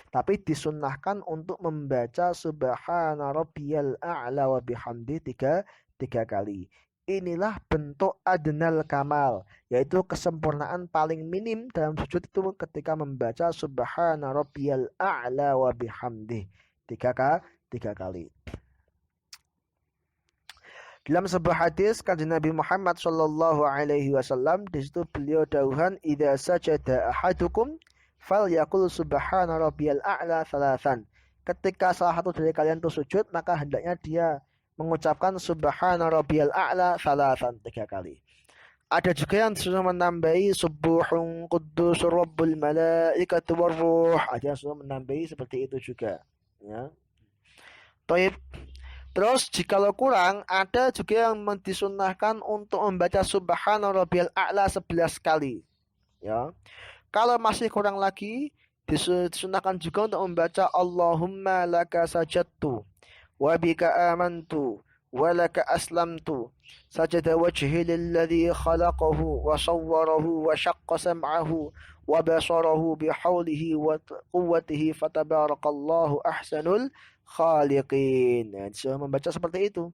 Tapi disunnahkan untuk membaca Subhana rabbiyal a'la wa bihamdi tiga kali. Inilah bentuk adnal kamal, yaitu kesempurnaan paling minim dalam sujud itu ketika membaca Subhana rabbiyal a'la wa bihamdi tiga kali. Dalam sebuah hadis kanjeng Nabi Muhammad sallallahu alaihi wasallam, di situ beliau dawuhan, "Idza sajada ahadukum falyaqul subhana rabbiyal a'la thalathan." Ketika salah satu dari kalian itu sujud, maka hendaknya dia mengucapkan subhana rabbiyal a'la thalathan 3 kali. Ada juga yang disuruh menambahi subuhun quddusur rabbul malaikatu warruh. Ada yang disuruh menambahi seperti itu juga, ya. Taib. Terus jikalau kurang, ada juga yang disunnahkan untuk membaca Subhana Rabbiyal A'la 11 kali. Ya. Kalau masih kurang lagi, disunnahkan juga untuk membaca Allahumma laka sajadtu wa bika amantu wa laka aslamtu sajada wajhi lilladhi khalaqahu wa sawwarahu wa syaqqa sam'ahu wa basarahu bihaulihi wa quwwatihi fatabarakallahu ahsanul khaliqin. Nah, disuruh membaca seperti itu.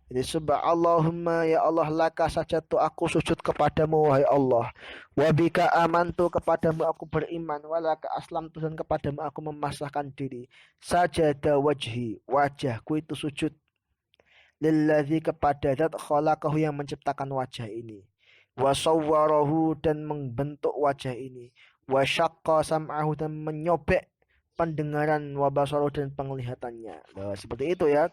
Jadi Allahumma ya Allah laka sajadtu, aku sujud kepadamu wahai Allah. Wa bika amantu, kepadamu aku beriman. Wa laka aslamtu, dan kepadamu aku memasrahkan diri. Sajada wajhi, wajahku itu sujud. Lilladzi, kepada zat khalaqahu yang menciptakan wajah ini. Wa sawwarahu, dan membentuk wajah ini. Wa syaqqa sam'ahu, dan menyobek pendengaran, wa basaruhu, dan penglihatannya. Nah, seperti itu ya.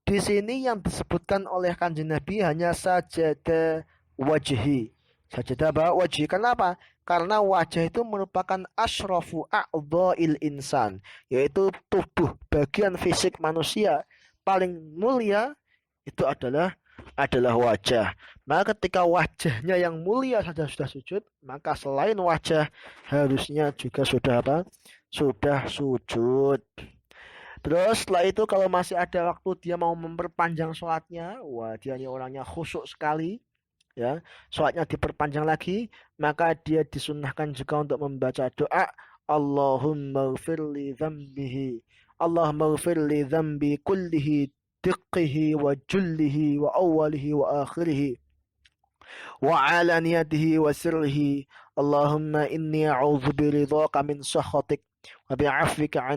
Di sini yang disebutkan oleh kanjeng Nabi hanya sajada wajhi. Sajada apa? Wajhi. Kenapa? Karena wajah itu merupakan asyrafu a'dha'il insan, yaitu tubuh bagian fisik manusia paling mulia itu adalah wajah. Maka ketika wajahnya yang mulia saja sudah sujud, maka selain wajah harusnya juga sudah apa? Sudah sujud. Terus setelah itu kalau masih ada waktu dia mau memperpanjang sholatnya, wah dia ini orangnya khusyuk sekali, ya, sholatnya diperpanjang lagi, maka dia disunnahkan juga untuk membaca doa Allahumma ghfirli dzambihi, Allahumma ghfirli dzambi kullihi diqqihi wa jullihi wa awwalihi wa akhirihi wa alaniyatihi wa sirrihi, Allahumma inni a'udzu biridhaka min sakhatik wa bi'afwika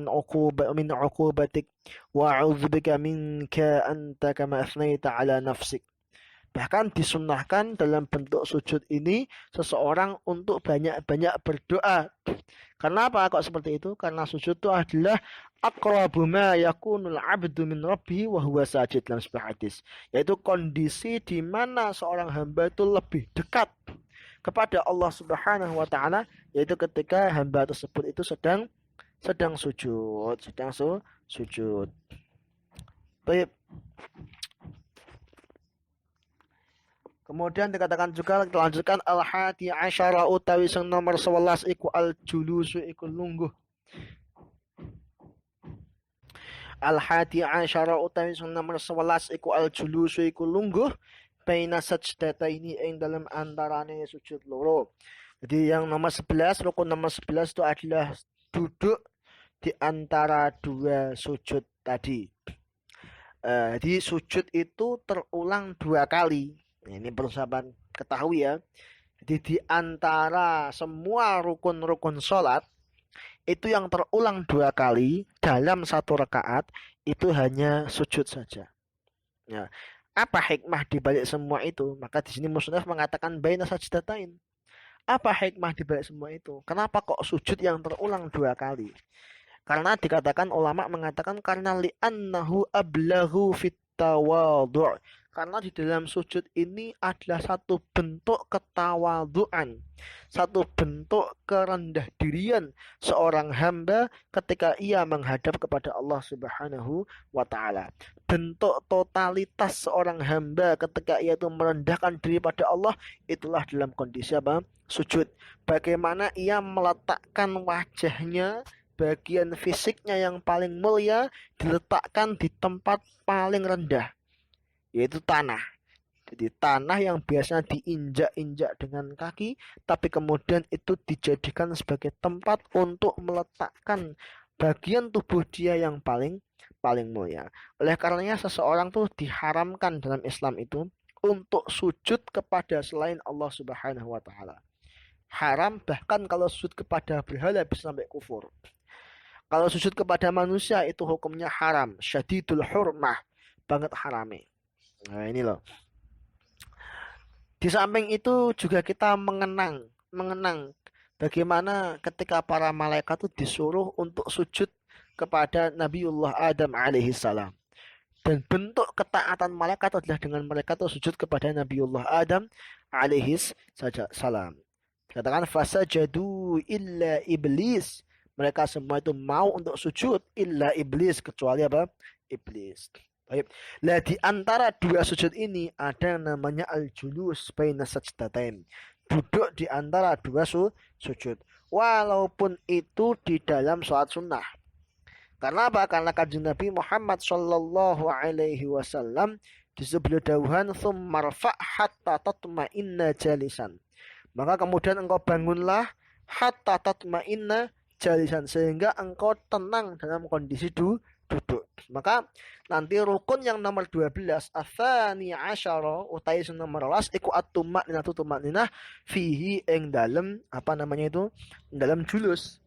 min 'uqubatik wa a'udzu bika minka anta kama athnaita 'ala nafsik. Bahkan disunnahkan dalam bentuk sujud ini seseorang untuk banyak-banyak berdoa. Kenapa kok seperti itu? Karena sujud itu adalah aqrabu ma yakunul 'abdu min rabbih wa huwa sajid, dalam sebuah hadis. Yaitu kondisi di mana seorang hamba itu lebih dekat kepada Allah Subhanahu wa taala, yaitu ketika hamba tersebut itu sedang sujud. Baik. Kemudian dikatakan juga, kita lanjutkan, al-hadi asyara utawi sing nomor 11 iku al-julusu iku lungguh. Al-hadi asyara utawi sing nomor 11 iku al-julusu iku lungguh baina sajdataini ing dalam antarane sujud loro. Jadi yang nomor 11, rukun nomor 11 itu adalah duduk di antara dua sujud tadi. Jadi sujud itu terulang 2 kali. Ini perlu sahabat ketahui ya. Jadi di antara semua rukun-rukun sholat, itu yang terulang 2 kali dalam 1 rakaat itu hanya sujud saja. Ya. Apa hikmah dibalik semua itu? Maka di sini musannaf mengatakan baina sajdatain. Apa hikmah dibalik semua itu? Kenapa kok sujud yang terulang 2 kali? Karena dikatakan ulama mengatakan karena li'annahu ablahu fit tawadhu'. Karena di dalam sujud ini adalah satu bentuk ketawadhu'an, satu bentuk kerendah dirian seorang hamba ketika ia menghadap kepada Allah Subhanahu wa taala. Bentuk totalitas seorang hamba ketika ia itu merendahkan diri pada Allah, itulah dalam kondisi apa? Sujud. Bagaimana ia meletakkan wajahnya, bagian fisiknya yang paling mulia diletakkan di tempat paling rendah, yaitu tanah. Jadi tanah yang biasanya diinjak-injak dengan kaki, tapi kemudian itu dijadikan sebagai tempat untuk meletakkan bagian tubuh dia yang paling paling mulia. Oleh karenanya seseorang tuh diharamkan dalam Islam itu untuk sujud kepada selain Allah Subhanahu wa taala. Haram, bahkan kalau sujud kepada berhala bisa sampai kufur. Kalau sujud kepada manusia itu hukumnya haram, syadidul hurmah, banget harame. Nah, ini loh. Di samping itu juga kita mengenang bagaimana ketika para malaikat itu disuruh untuk sujud kepada Nabiullah Adam alaihi salam. Dan bentuk ketaatan malaikat adalah dengan mereka itu sujud kepada Nabiullah Adam alaihi salam. Katakan fasajadu illa iblis. Mereka semua itu mau untuk sujud illa iblis, kecuali apa? Iblis. Baik. Nah, di antara dua sujud ini ada yang namanya al-julus baina sajdatain. Duduk di antara dua sujud. Walaupun itu di dalam sholat sunnah. Karena apa? Karena kanjeng Nabi Muhammad sallallahu alaihi wasallam disebut dawuhan tsumma rfa' hatta tatma'inna jalisan. Maka kemudian engkau bangunlah hatta tatma'inna jalisan, sehingga engkau tenang dalam kondisi duduk. Maka nanti rukun yang nomor 12 atsani asyara utai nomor 12 iku at-tuma'ninah tumakninah fihi ing dalem apa namanya itu? Dalam julus.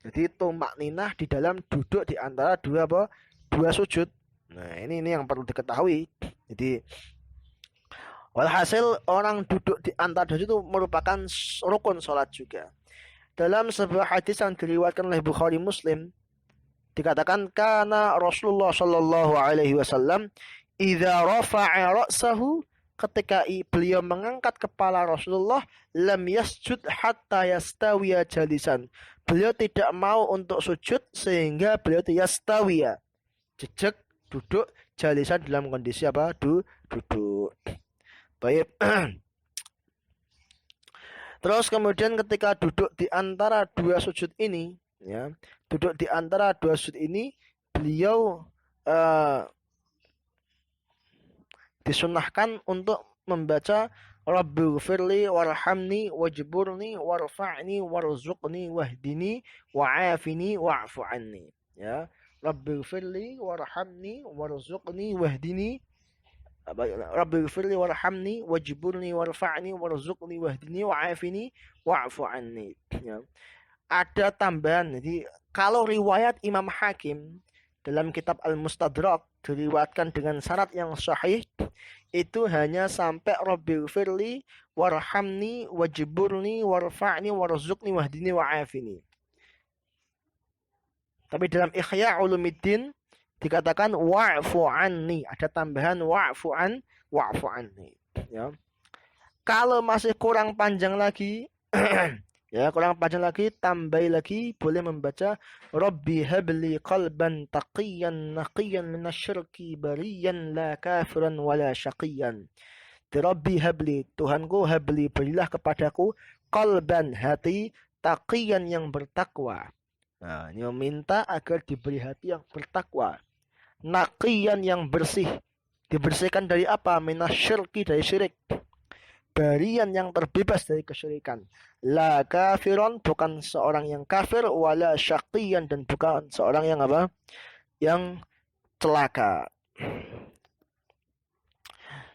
Jadi tumakninah di dalam duduk di antara dua apa? Dua sujud. Nah, ini yang perlu diketahui. Jadi walhasil orang duduk di antara dua itu merupakan rukun sholat juga. Dalam sebuah hadis yang diriwayatkan oleh Bukhari Muslim dikatakan kana Rasulullah sallallahu alaihi wasallam idza rafa'a ra'sahu, ketika beliau mengangkat kepala Rasulullah, lam yasjud hatta yastawiya jalisan. Beliau tidak mau untuk sujud sehingga beliau yastawiya, jejak duduk, jalisan dalam kondisi apa? Duduk. Baik. Terus kemudian ketika duduk di antara dua sujud ini, ya, duduk di antara dua sujud ini, beliau disunahkan untuk membaca Rabbighfirli warhamni wajburni warfa'ni warzuqni wahdini wa'afini wa'fu anni. Ya, Rabbighfirli warhamni warzuqni wahdini, Rabbighfirli warhamni wajburni warfa'ni warzuqni wahdini wa'afini wa'fu anni. Ya. Ada tambahan. Jadi kalau riwayat Imam Hakim dalam kitab Al-Mustadrak diriwayatkan dengan syarat yang sahih, itu hanya sampai Rabbighfirli warhamni wajburni warfa'ni warzuqni wahdini wa'afini. Tapi dalam Ihya Ulumuddin dikatakan wa'fu anni, ada tambahan wa'fu anni. Ya. Kalau masih kurang panjang lagi, ya kurang panjang lagi, tambah lagi, boleh membaca Rabbi habli qalban taqiyan naqiyan minasyirki bariyan la kafiran wala syaqiyan. Rabbi habli, Tuhanku, habli, berilah kepadaku qalban, hati, taqiyan yang bertakwa. Nah, ini meminta agar diberi hati yang bertakwa. Naqiyan yang bersih, dibersihkan dari apa? Minasyirki, dari syirik. Barian yang terbebas dari kesyirikan. La kafiron, bukan seorang yang kafir, wala syaqiyan, dan bukan seorang yang apa? Yang celaka.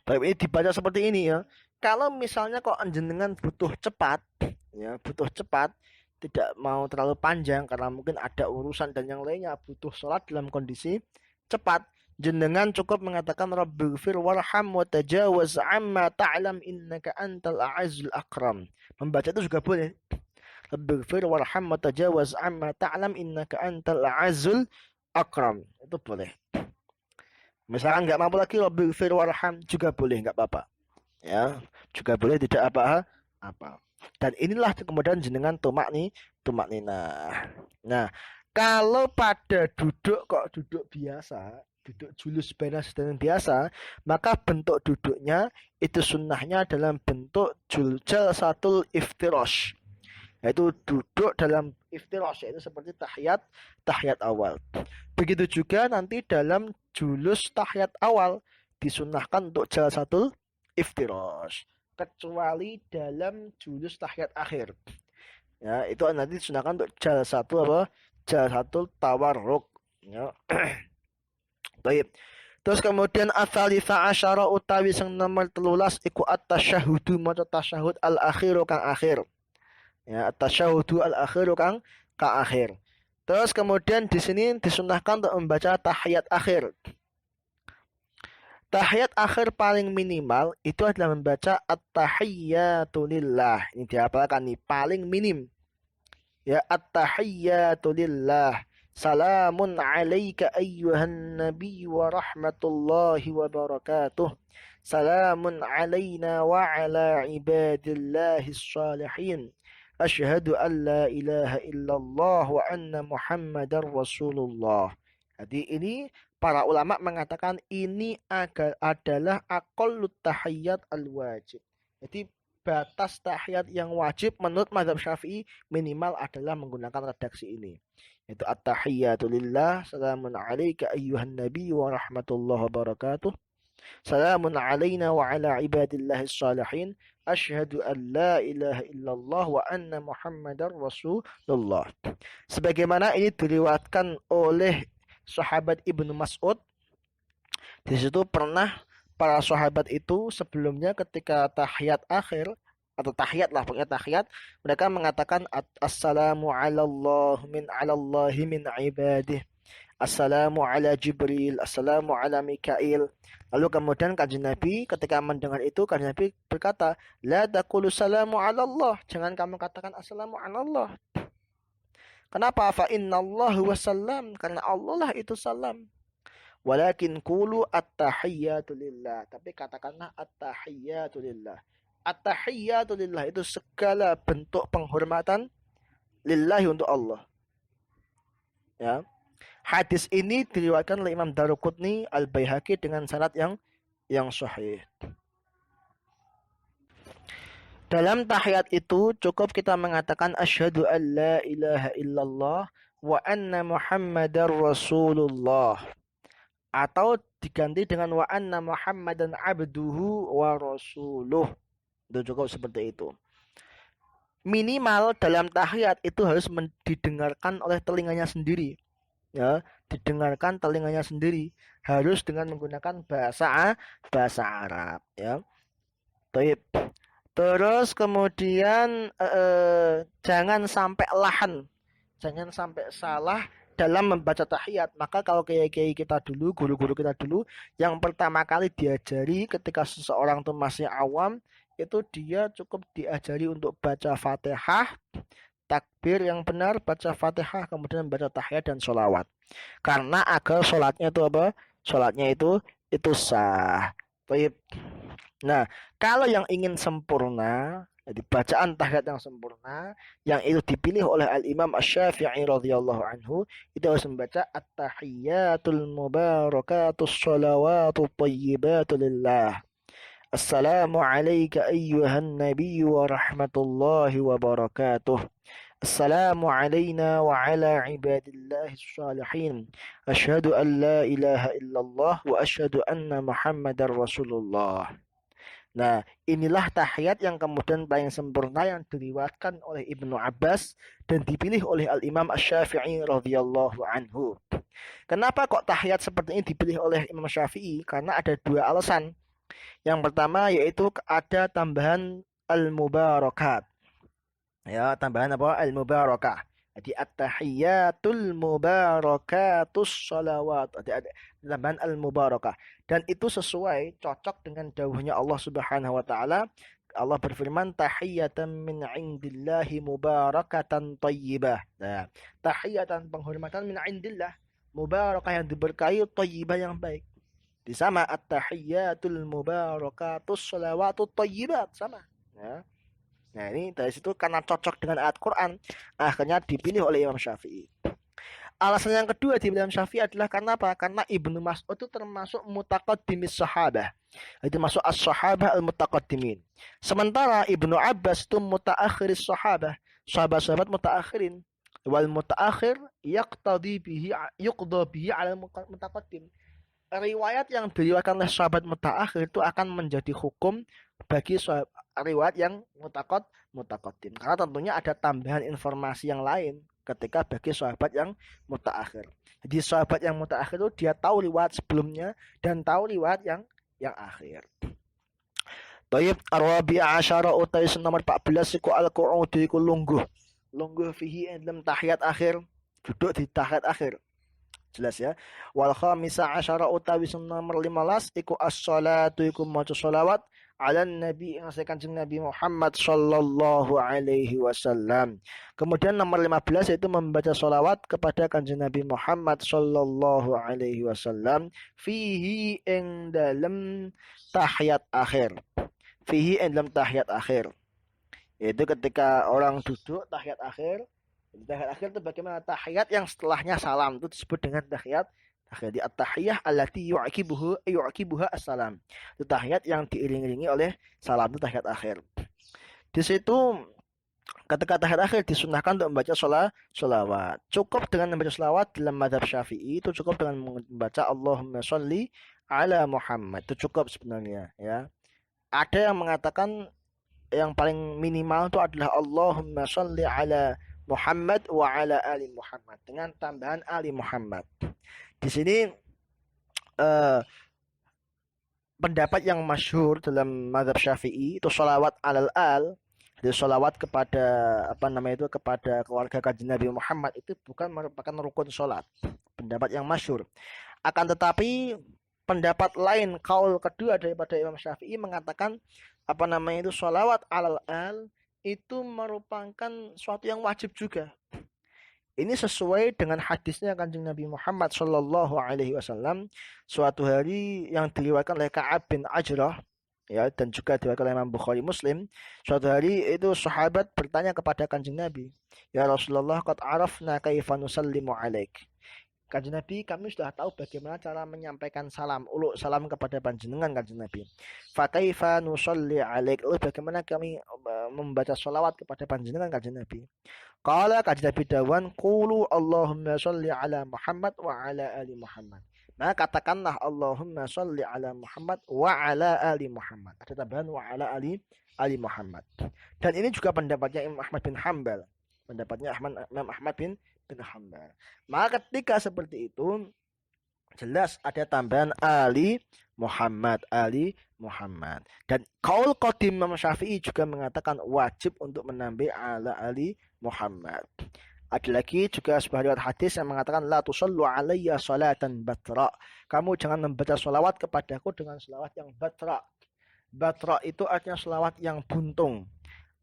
Baik, ini dibaca seperti ini ya. Kalau misalnya kok jenengan butuh cepat, ya, butuh cepat, tidak mau terlalu panjang karena mungkin ada urusan dan yang lainnya, butuh sholat dalam kondisi cepat, jenengan cukup mengatakan Rabbighfir warham wa tajawaz amma ta'lam innaka antal a'azzul akram. Membaca itu juga boleh. Rabbighfir warham wa tajawaz amma ta'lam innaka antal a'azzul akram. Itu boleh. Misalkan nggak mampu lagi Rabbighfir warham juga boleh, nggak apa-apa. Ya, juga boleh tidak apa-apa. Dan inilah kemudian jenengan tumak nina. Nah, kalau pada duduk kok duduk biasa, duduk julus baina sedang biasa, maka bentuk duduknya itu sunnahnya dalam bentuk jalsatul iftirosh, yaitu duduk dalam iftirosh, yaitu seperti tahiyat awal. Begitu juga nanti dalam julus tahiyat awal disunahkan untuk jalsatul iftirosh, kecuali dalam julus tahiyat akhir. Ya, itu nanti disunahkan untuk jalsatul apa? Jalsatul tawarruk. Ya. Baik. Terus kemudian asalisa asyara utawi sing nomor 13 iku at-tasyahhudu maca tasyahud al-akhiru kang akhir. Ya, at-tasyahhudu al-akhiru kang akhir. Terus kemudian di sini disunahkan untuk membaca tahiyat akhir. Tahiyat akhir paling minimal itu adalah membaca at-tahiyyatu lillah. Ini dihafalkan nih, paling minim. Ya, at-tahiyyatu lillah. Salamun alaika ayyuhan nabi wa rahmatullahi wa barakatuh. Salamun alaina wa ala ibadillahi salihin. Asyhadu an la ilaha illallah wa anna muhammadar rasulullah. Jadi ini para ulama mengatakan ini adalah aqallut tahiyyat al-wajib. Jadi batas tahiyat yang wajib menurut mazhab Syafi'i minimal adalah menggunakan redaksi ini. Itu at-tahiyyatu lillah, salamun alaika ayyuhan nabi wa rahmatullahi wa barakatuh. Salamun alaina wa ala ibadillahi salihin. Asyhadu an la ilaha illallah wa anna muhammadar rasulullah. Sebagaimana ini diriwayatkan oleh sahabat Ibnu Mas'ud. Di situ pernah para sahabat itu sebelumnya ketika tahiyat akhir atau tahiyat lah, pokoknya tahiyat, mereka mengatakan assalamu alallahi min ibadih, assalamu ala Jibril, assalamu ala Mikail. Lalu kemudian kanjeng Nabi ketika mendengar itu, kanjeng Nabi berkata, la taqulu salamu ala Allah, jangan kamu katakan assalamu ala Allah. Kenapa? Fa innallahu wasallam, karena Allah lah itu salam. Walakin qulu at-tahiyyatu lillah, tapi katakanlah at-tahiyyatu lillah. At-tahiyyatu lillah itu segala bentuk penghormatan lillahi untuk Allah. Ya. Hadis ini diriwayatkan oleh Imam Daruqutni, Al-Baihaqi dengan sanad yang sahih. Dalam tahiyat itu cukup kita mengatakan asyhadu an la ilaha illallah wa anna muhammadar rasulullah, atau diganti dengan wa anna muhammadan abduhu wa rasuluh. Itu cukup seperti itu. Minimal dalam tahiyat itu harus didengarkan oleh telinganya sendiri. Ya, didengarkan telinganya sendiri, harus dengan menggunakan bahasa Arab, ya. Taib. Terus kemudian jangan sampai lahan, jangan sampai salah dalam membaca tahiyat. Maka kalau kiai-kiai kita dulu, guru-guru kita dulu, yang pertama kali diajari ketika seseorang itu masih awam, itu dia cukup diajari untuk baca Fatihah, takbir yang benar, baca Fatihah, kemudian baca tahiyat dan sholawat. Karena agar sholatnya itu apa? Sholatnya itu sah. Taib. Nah, kalau yang ingin sempurna, jadi bacaan tahiyat yang sempurna, yang itu dipilih oleh Al-Imam Asy-Syafi'i radhiyallahu anhu, itu harus membaca at-tahiyyatul mubarakatus shalawatut thayyibatu lillah. Assalamu alayka ayyuhan nabiy wa rahmatullahi wa barakatuh. Assalamu alayna wa ala ibadillahi salihin. Asyhadu an la ilaha illallah wa asyhadu anna muhammadar rasulullah. Nah, inilah tahiyat yang kemudian paling sempurna yang diriwayatkan oleh Ibnu Abbas dan dipilih oleh Al-Imam Asy-Syafi'i radhiyallahu anhu. Kenapa kok tahiyat seperti ini dipilih oleh Imam Syafi'i? Karena ada dua alasan. Yang pertama yaitu ada tambahan al-mubarakat. Ya, tambahan apa? Al-mubarakah. Jadi at-tahiyyatul mubarakatus shalawat. Jadi ada tambahan al-mubarakah. Dan itu sesuai, cocok dengan dawuhnya Allah Subhanahu wa taala. Allah berfirman tahiyyatan min indillahi mubarakatan thayyibah. Nah, tahiyatan penghormatan min indillah, mubarakah yang diberkahi, thayyibah yang baik. Di sama at-tahiyyatul mubarakatus shalawatut thayyibat sama. Ya. Nah, ini dari situ karena cocok dengan ayat Quran, akhirnya dipilih oleh Imam Syafi'i. Alasan yang kedua di Imam Syafi'i adalah karena apa? Karena Ibnu Mas'ud itu termasuk mutaqaddimis sahabah. Itu masuk as-sahabah al-mutaqaddimin. Sementara Ibnu Abbas itu mutaakhiris sahabah. Sahabat-sahabat mutaakhirin. Wal mutaakhir yaqtadi bihi yuqda bihi ala mutaqaddim. Riwayat yang diriwayatkan oleh sahabat mutaakhir itu akan menjadi hukum bagi riwayat yang mutaqaddim. Karena tentunya ada tambahan informasi yang lain ketika bagi sahabat yang mutaakhir. Jadi sahabat yang mutaakhir itu dia tahu riwayat sebelumnya dan tahu riwayat yang akhir. Tayyib Arabi asyara utai nomor 14 iku al-qu'ud iku lungguh. Lungguh fihi dalam tahiyat akhir, duduk di tahiyat akhir. Jelas ya. Wal khamisa asyara utawi nomor 15 iku as-salatu iku maca sholawat ala nabi yang saya kanjeng Nabi Muhammad sallallahu alaihi wasallam. Kemudian nomor 15 yaitu membaca sholawat kepada kanjeng Nabi Muhammad sallallahu alaihi wasallam fihi ing dalam tahiyat akhir. Fihi ing dalam tahiyat akhir. Yaitu ketika orang duduk tahiyat akhir. Tahiyat akhir itu bagaimana? Tahiyat yang setelahnya salam itu disebut dengan tahiyat di at-tahiyah allati yu'qibuha as-salam. Itu tahiyat yang diiring-iringi oleh salam, itu tahiyat akhir. Di situ ketika tahiyat akhir disunahkan untuk membaca sholawat. Cukup dengan membaca sholawat dalam mazhab Syafi'i itu cukup dengan membaca Allahumma sholli ala Muhammad. Itu cukup sebenarnya ya. Ada yang mengatakan yang paling minimal itu adalah Allahumma sholli ala Muhammad wa ala ali Muhammad dengan tambahan ali Muhammad. Di sini pendapat yang masyhur dalam mazhab Syafi'i itu sholawat alal al, jadi sholawat kepada kepada keluarga kanjeng Nabi Muhammad itu bukan merupakan rukun sholat. Pendapat yang masyhur. Akan tetapi pendapat lain, kaul kedua daripada Imam Syafi'i mengatakan itu sholawat alal al itu merupakan suatu yang wajib juga. Ini sesuai dengan hadisnya kanjeng Nabi Muhammad Shallallahu Alaihi Wasallam. Suatu hari yang diriwayatkan oleh Ka'ab bin Ajrah, ya, dan juga diriwayatkan oleh Imam Bukhari Muslim. Suatu hari itu sahabat bertanya kepada kanjeng Nabi, ya Rasulullah, qad arafna kaifa nusallimu alaik. Kanjeng Nabi, kami sudah tahu bagaimana cara menyampaikan salam, uluk salam kepada panjenengan kanjeng Nabi. Fa kaifa nusalli alaik, bagaimana kami membaca sholawat kepada panjenengan kanjeng Nabi. Qala kanjeng Nabi dawan, qulu Allahumma sholli ala Muhammad wa ala ali Muhammad. Maka katakanlah Allahumma sholli ala Muhammad wa ala ali Muhammad. Ada tambahan wa ala ali Muhammad. Dan ini juga pendapatnya Imam Ahmad bin Hanbal. Pendapatnya Imam Ahmad bin Hanbal. Maka ketika seperti itu jelas ada tambahan ali Muhammad. Dan qaul qadim Imam Syafi'i juga mengatakan wajib untuk menambah ala ali Muhammad. Ada lagi juga sebuah riwayat hadis yang mengatakan la tusallu alayya salatan batra. Kamu jangan membaca salawat kepadaku dengan salawat yang batra. Batra itu artinya salawat yang buntung.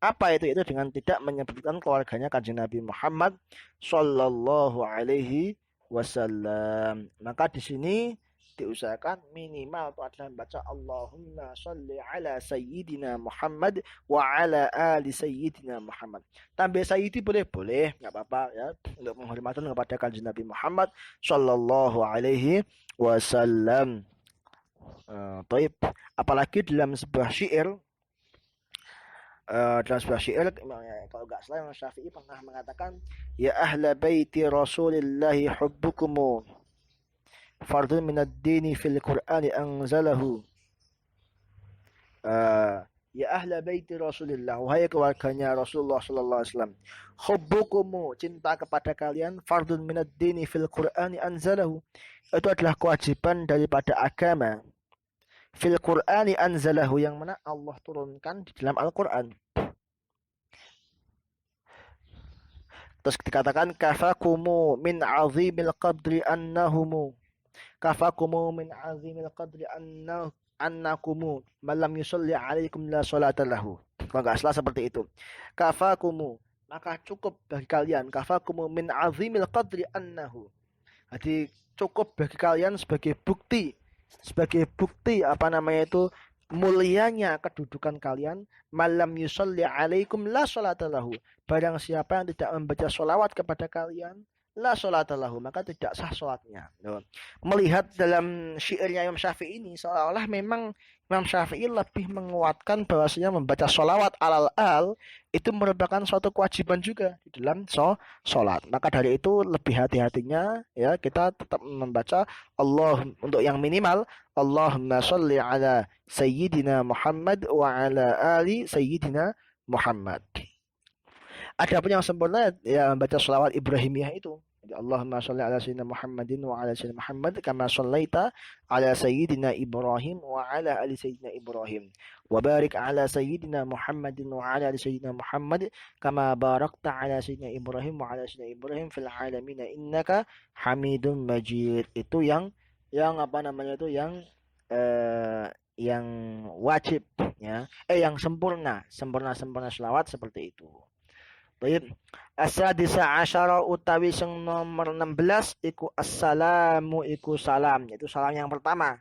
Apa itu? Itu dengan tidak menyebutkan keluarganya kanjeng Nabi Muhammad sallallahu alaihi wasallam. Maka di sini diusahakan minimal itu adalah membaca Allahumma sholli ala sayyidina Muhammad wa ala ali sayyidina Muhammad. Tambah sayyidi boleh, enggak apa-apa ya, untuk penghormatan kepada kanjeng Nabi Muhammad sallallahu alaihi wasallam. Taib. Apalagi dalam sebuah syair kalau nggak salah Imam Syafi'i pernah mengatakan ya ahla baiti rasulillahi hubbukum fardun minad dini fil qur'ani anzalahu. Ya ahla baiti rasulillah, wahai keluarganya Rasulullah sallallahu alaihi wasallam, hubbukum, cinta kepada kalian, fardun minad dini fil qur'ani anzalahu, itu adalah kewajiban daripada agama. Fil Qur'ani anzalahu, yang mana Allah turunkan di dalam Al-Qur'an. Terus dikatakan kafakumu min azimil qadri annahumu. Kafakumu min azimil qadri annakumu malam yusalli alaikum la salata lahu. Kalau enggak salah seperti itu. Kafakumu, maka cukup bagi kalian, kafakumu min azimil qadri annahu. Jadi cukup bagi kalian sebagai bukti sebagai bukti mulianya kedudukan kalian, malam yusalli alaikum la salata lahu. Barang siapa yang tidak membaca solawat kepada kalian, la salata lahu, maka tidak sah salatnya. Melihat dalam syairnya Imam Syafi'i ini, seolah-olah memang Imam Syafi'i lebih menguatkan bahwasanya membaca solawat alal al itu merupakan suatu kewajiban juga di dalam sholat. Maka dari itu lebih hati-hatinya ya kita tetap membaca Allah untuk yang minimal Allahumma sholli ala Sayyidina Muhammad wa ala ali Sayyidina Muhammad. Adapun yang sempurna ya membaca sholawat Ibrahimiyah itu. Jadi, Allahumma sholli ala Sayyidina Muhammadin wa ala Sayyidina Muhammad kama shollaita ala Sayyidina Ibrahim wa ala ali Sayyidina Ibrahim. Wa barik ala Sayyidina Muhammadin wa ala ali Sayyidina Muhammad kama barakta ala Sayyidina Ibrahim wa ala Sayyidina Ibrahim fil alamin innaka Hamidum Majid. Itu yang yang wajib ya yang sempurna selawat seperti itu. Baik, as-sadisa asyara utawi sing nomor 16 iku assalamu iku salam, yaitu salam yang pertama.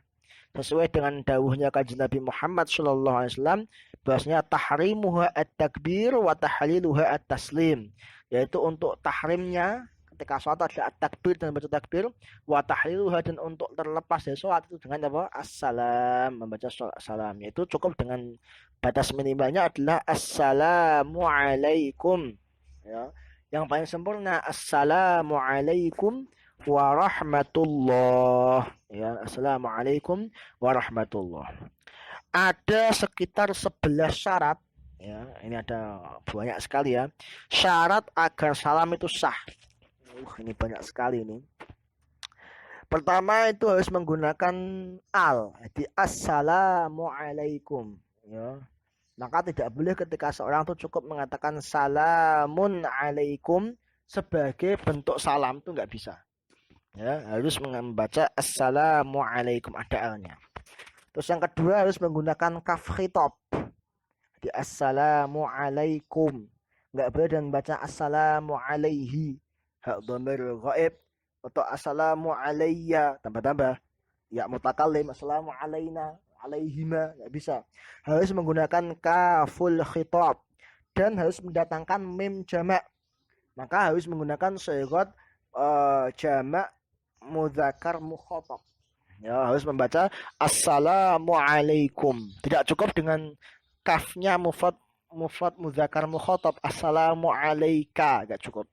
Sesuai dengan dawuhnya Kanjeng Nabi Muhammad sallallahu alaihi wasallam bahwasanya tahrimuha at-takbir wa tahliluha at-taslim, yaitu untuk tahrimnya ketika sholat ada at-takbir dan baca takbir, wa tahliluha dan untuk terlepas dari sholat itu dengan apa? Assalam, membaca salam, yaitu cukup dengan batas minimalnya adalah assalamu alaikum. Ya, yang paling sempurna assalamualaikum warahmatullah. Ya, assalamualaikum warahmatullah. Ada sekitar 11 syarat. Ya, ini ada banyak sekali ya. Syarat agar salam itu sah. Ini banyak sekali ini. Pertama itu harus menggunakan al. Jadi assalamualaikum. Ya. Maka tidak boleh ketika seorang itu cukup mengatakan salamun alaikum sebagai bentuk salam itu nggak bisa. Ya, harus membaca assalamu alaikum ada alnya. Terus yang kedua harus menggunakan kaf khitab. Jadi assalamu alaikum. Nggak boleh dan baca assalamu alaihi. Hak dhamir ghaib atau assalamu alayya tambah-tambah. Ya mutakallim assalamu alaina. Alaihima, nggak bisa. Harus menggunakan kaful khitab dan harus mendatangkan mim jamak. Maka harus menggunakan sigat jamak mudzakkar mukhatab. Ya, harus membaca assalamualaikum. Tidak cukup dengan kafnya mufrad mudzakkar mukhatab assalamualaika, nggak cukup.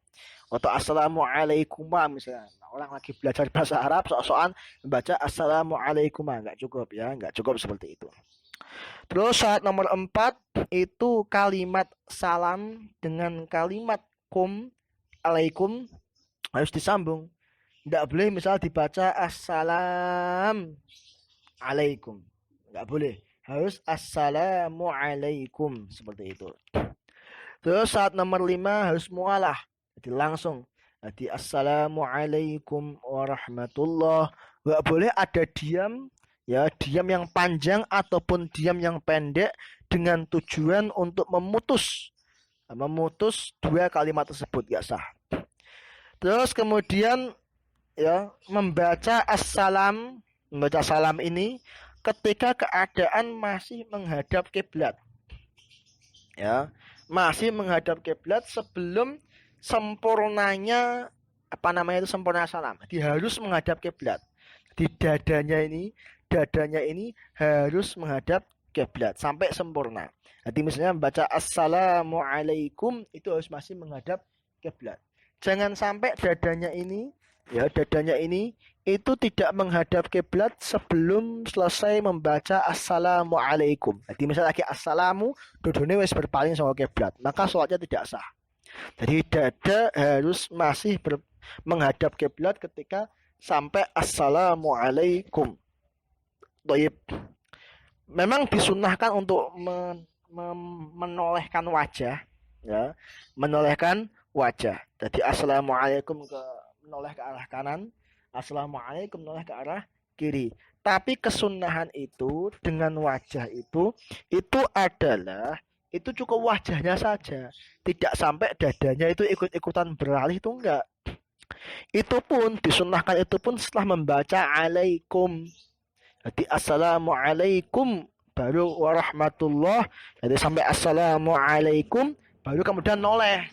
Atau assalamualaikum misalnya. Orang lagi belajar bahasa Arab sok-sokan membaca assalamualaikum nggak cukup ya, nggak cukup seperti itu. Terus syarat nomor 4 itu kalimat salam dengan kalimat kum alaikum harus disambung. Nggak boleh misal dibaca assalam alaikum, nggak boleh, harus assalamualaikum seperti itu. Terus syarat nomor 5 harus mualah, jadi langsung. Jadi assalamualaikum warahmatullah. Nggak boleh ada diam, ya diam yang panjang ataupun diam yang pendek dengan tujuan untuk memutus dua kalimat tersebut, nggak sah. Terus kemudian ya membaca salam ini ketika keadaan masih menghadap kiblat. Ya, masih menghadap kiblat sebelum sempurnanya sempurna salam. Jadi harus menghadap kiblat. Di dadanya ini harus menghadap kiblat sampai sempurna. Jadi misalnya membaca assalamualaikum itu harus masih menghadap kiblat. Jangan sampai dadanya ini itu tidak menghadap kiblat sebelum selesai membaca assalamualaikum. Jadi misalnya lagi assalamu, dodone wis berpaling sama kiblat, maka sholatnya tidak sah. Jadi dada harus masih menghadap kiblat ketika sampai assalamualaikum. Baik. Memang disunahkan untuk menolehkan wajah, ya, menolehkan wajah. Jadi assalamualaikum menoleh ke arah kanan, assalamualaikum menoleh ke arah kiri. Tapi kesunahan itu dengan wajah itu adalah itu cukup wajahnya saja, tidak sampai dadanya itu ikut-ikutan beralih, itu enggak. Itu pun disunahkan itu pun setelah membaca alaikum. Jadi assalamualaikum baru warahmatullah. Jadi sampai assalamualaikum baru kemudian noleh.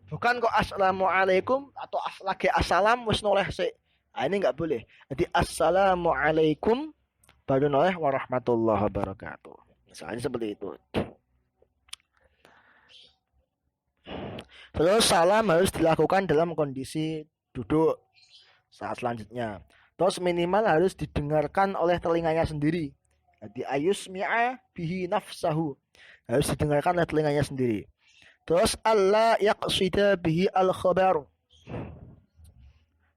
Bukan kok assalamualaikum atau lagi assalam wis noleh sih. Nah, ini nggak boleh. Jadi assalamualaikum baru noleh warahmatullahi wabarakatuh. Misalnya seperti itu. Terus salam harus dilakukan dalam kondisi duduk saat selanjutnya. Terus minimal harus didengarkan oleh telinganya sendiri. Jadi ayusmi'a bihi nafsahu. Harus didengarkan oleh telinganya sendiri. Terus Allah yaqsida bihi al-khabar.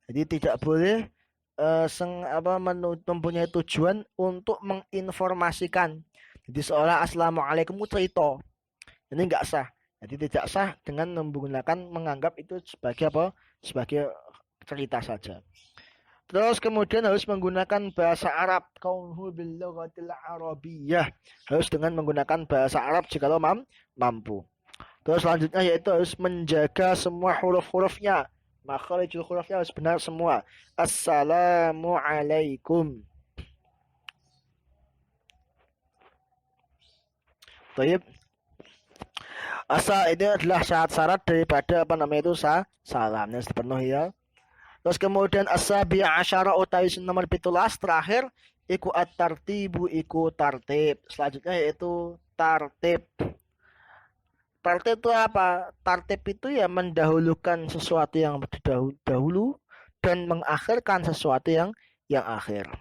Jadi tidak boleh mempunyai tujuan untuk menginformasikan. Jadi seolah assalamualaikum cerita. Ini enggak sah. Jadi tidak sah dengan menggunakan menganggap itu sebagai apa? Sebagai cerita saja. Terus kemudian harus menggunakan bahasa Arab. Qauluhu bil lughatil arabiyyah. Harus dengan menggunakan bahasa Arab jika mampu. Terus selanjutnya yaitu harus menjaga semua huruf-hurufnya. Makharijul hurufnya harus benar semua. Assalamualaikum. Baik. Asal ini adalah syarat-syarat daripada itu salam yang dipenuhi ya. Terus kemudian asabi asyara utawi nomor 17 terakhir iku at-tartibu iku tartib. Selanjutnya yaitu tartib. Tartib itu apa? Tartib itu ya mendahulukan sesuatu yang dahulu dan mengakhirkan sesuatu yang akhir.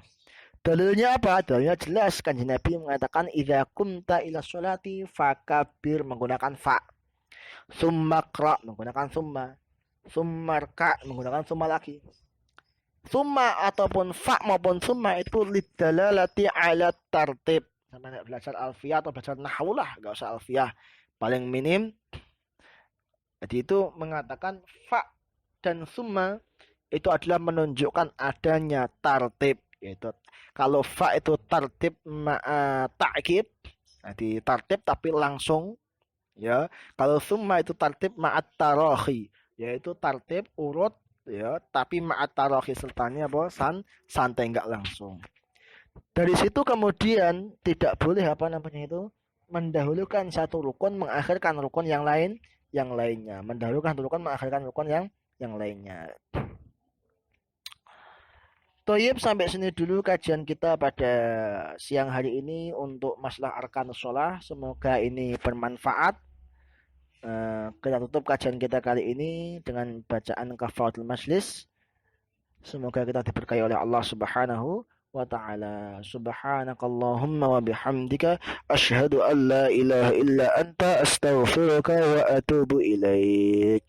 Dalilnya apa? Dalilnya jelas kan Nabi mengatakan idza qumta ila sholati fakabir menggunakan fa. Summa qra menggunakan summa. Summarka menggunakan summa lagi. Summa ataupun fa maupun summa itu lidalalati ala tartib. Sama belajar alfiyah atau belajar nahwu lah, enggak usah alfiyah. Paling minim. Jadi itu mengatakan fa dan summa itu adalah menunjukkan adanya tartib, yaitu kalau fa itu tartib ta'kid, jadi tartib tapi langsung ya. Kalau summa itu tartib ma'at tarahi, yaitu tartib urut ya, tapi ma'at tarahi sertanya apa? Santai enggak langsung. Dari situ kemudian tidak boleh itu mendahulukan satu rukun mengakhirkan rukun yang lainnya. Mendahulukan rukun mengakhirkan rukun yang lainnya. Toyib, sampai sini dulu kajian kita pada siang hari ini untuk masalah arkanus shalah. Semoga ini bermanfaat. Kita tutup kajian kita kali ini dengan bacaan kafaratul majlis. Semoga kita diberkahi oleh Allah Subhanahu wa ta'ala. Subhanakallahumma wa bihamdika asyhadu an la ilaha illa anta astaghfiruka wa atubu ilaik.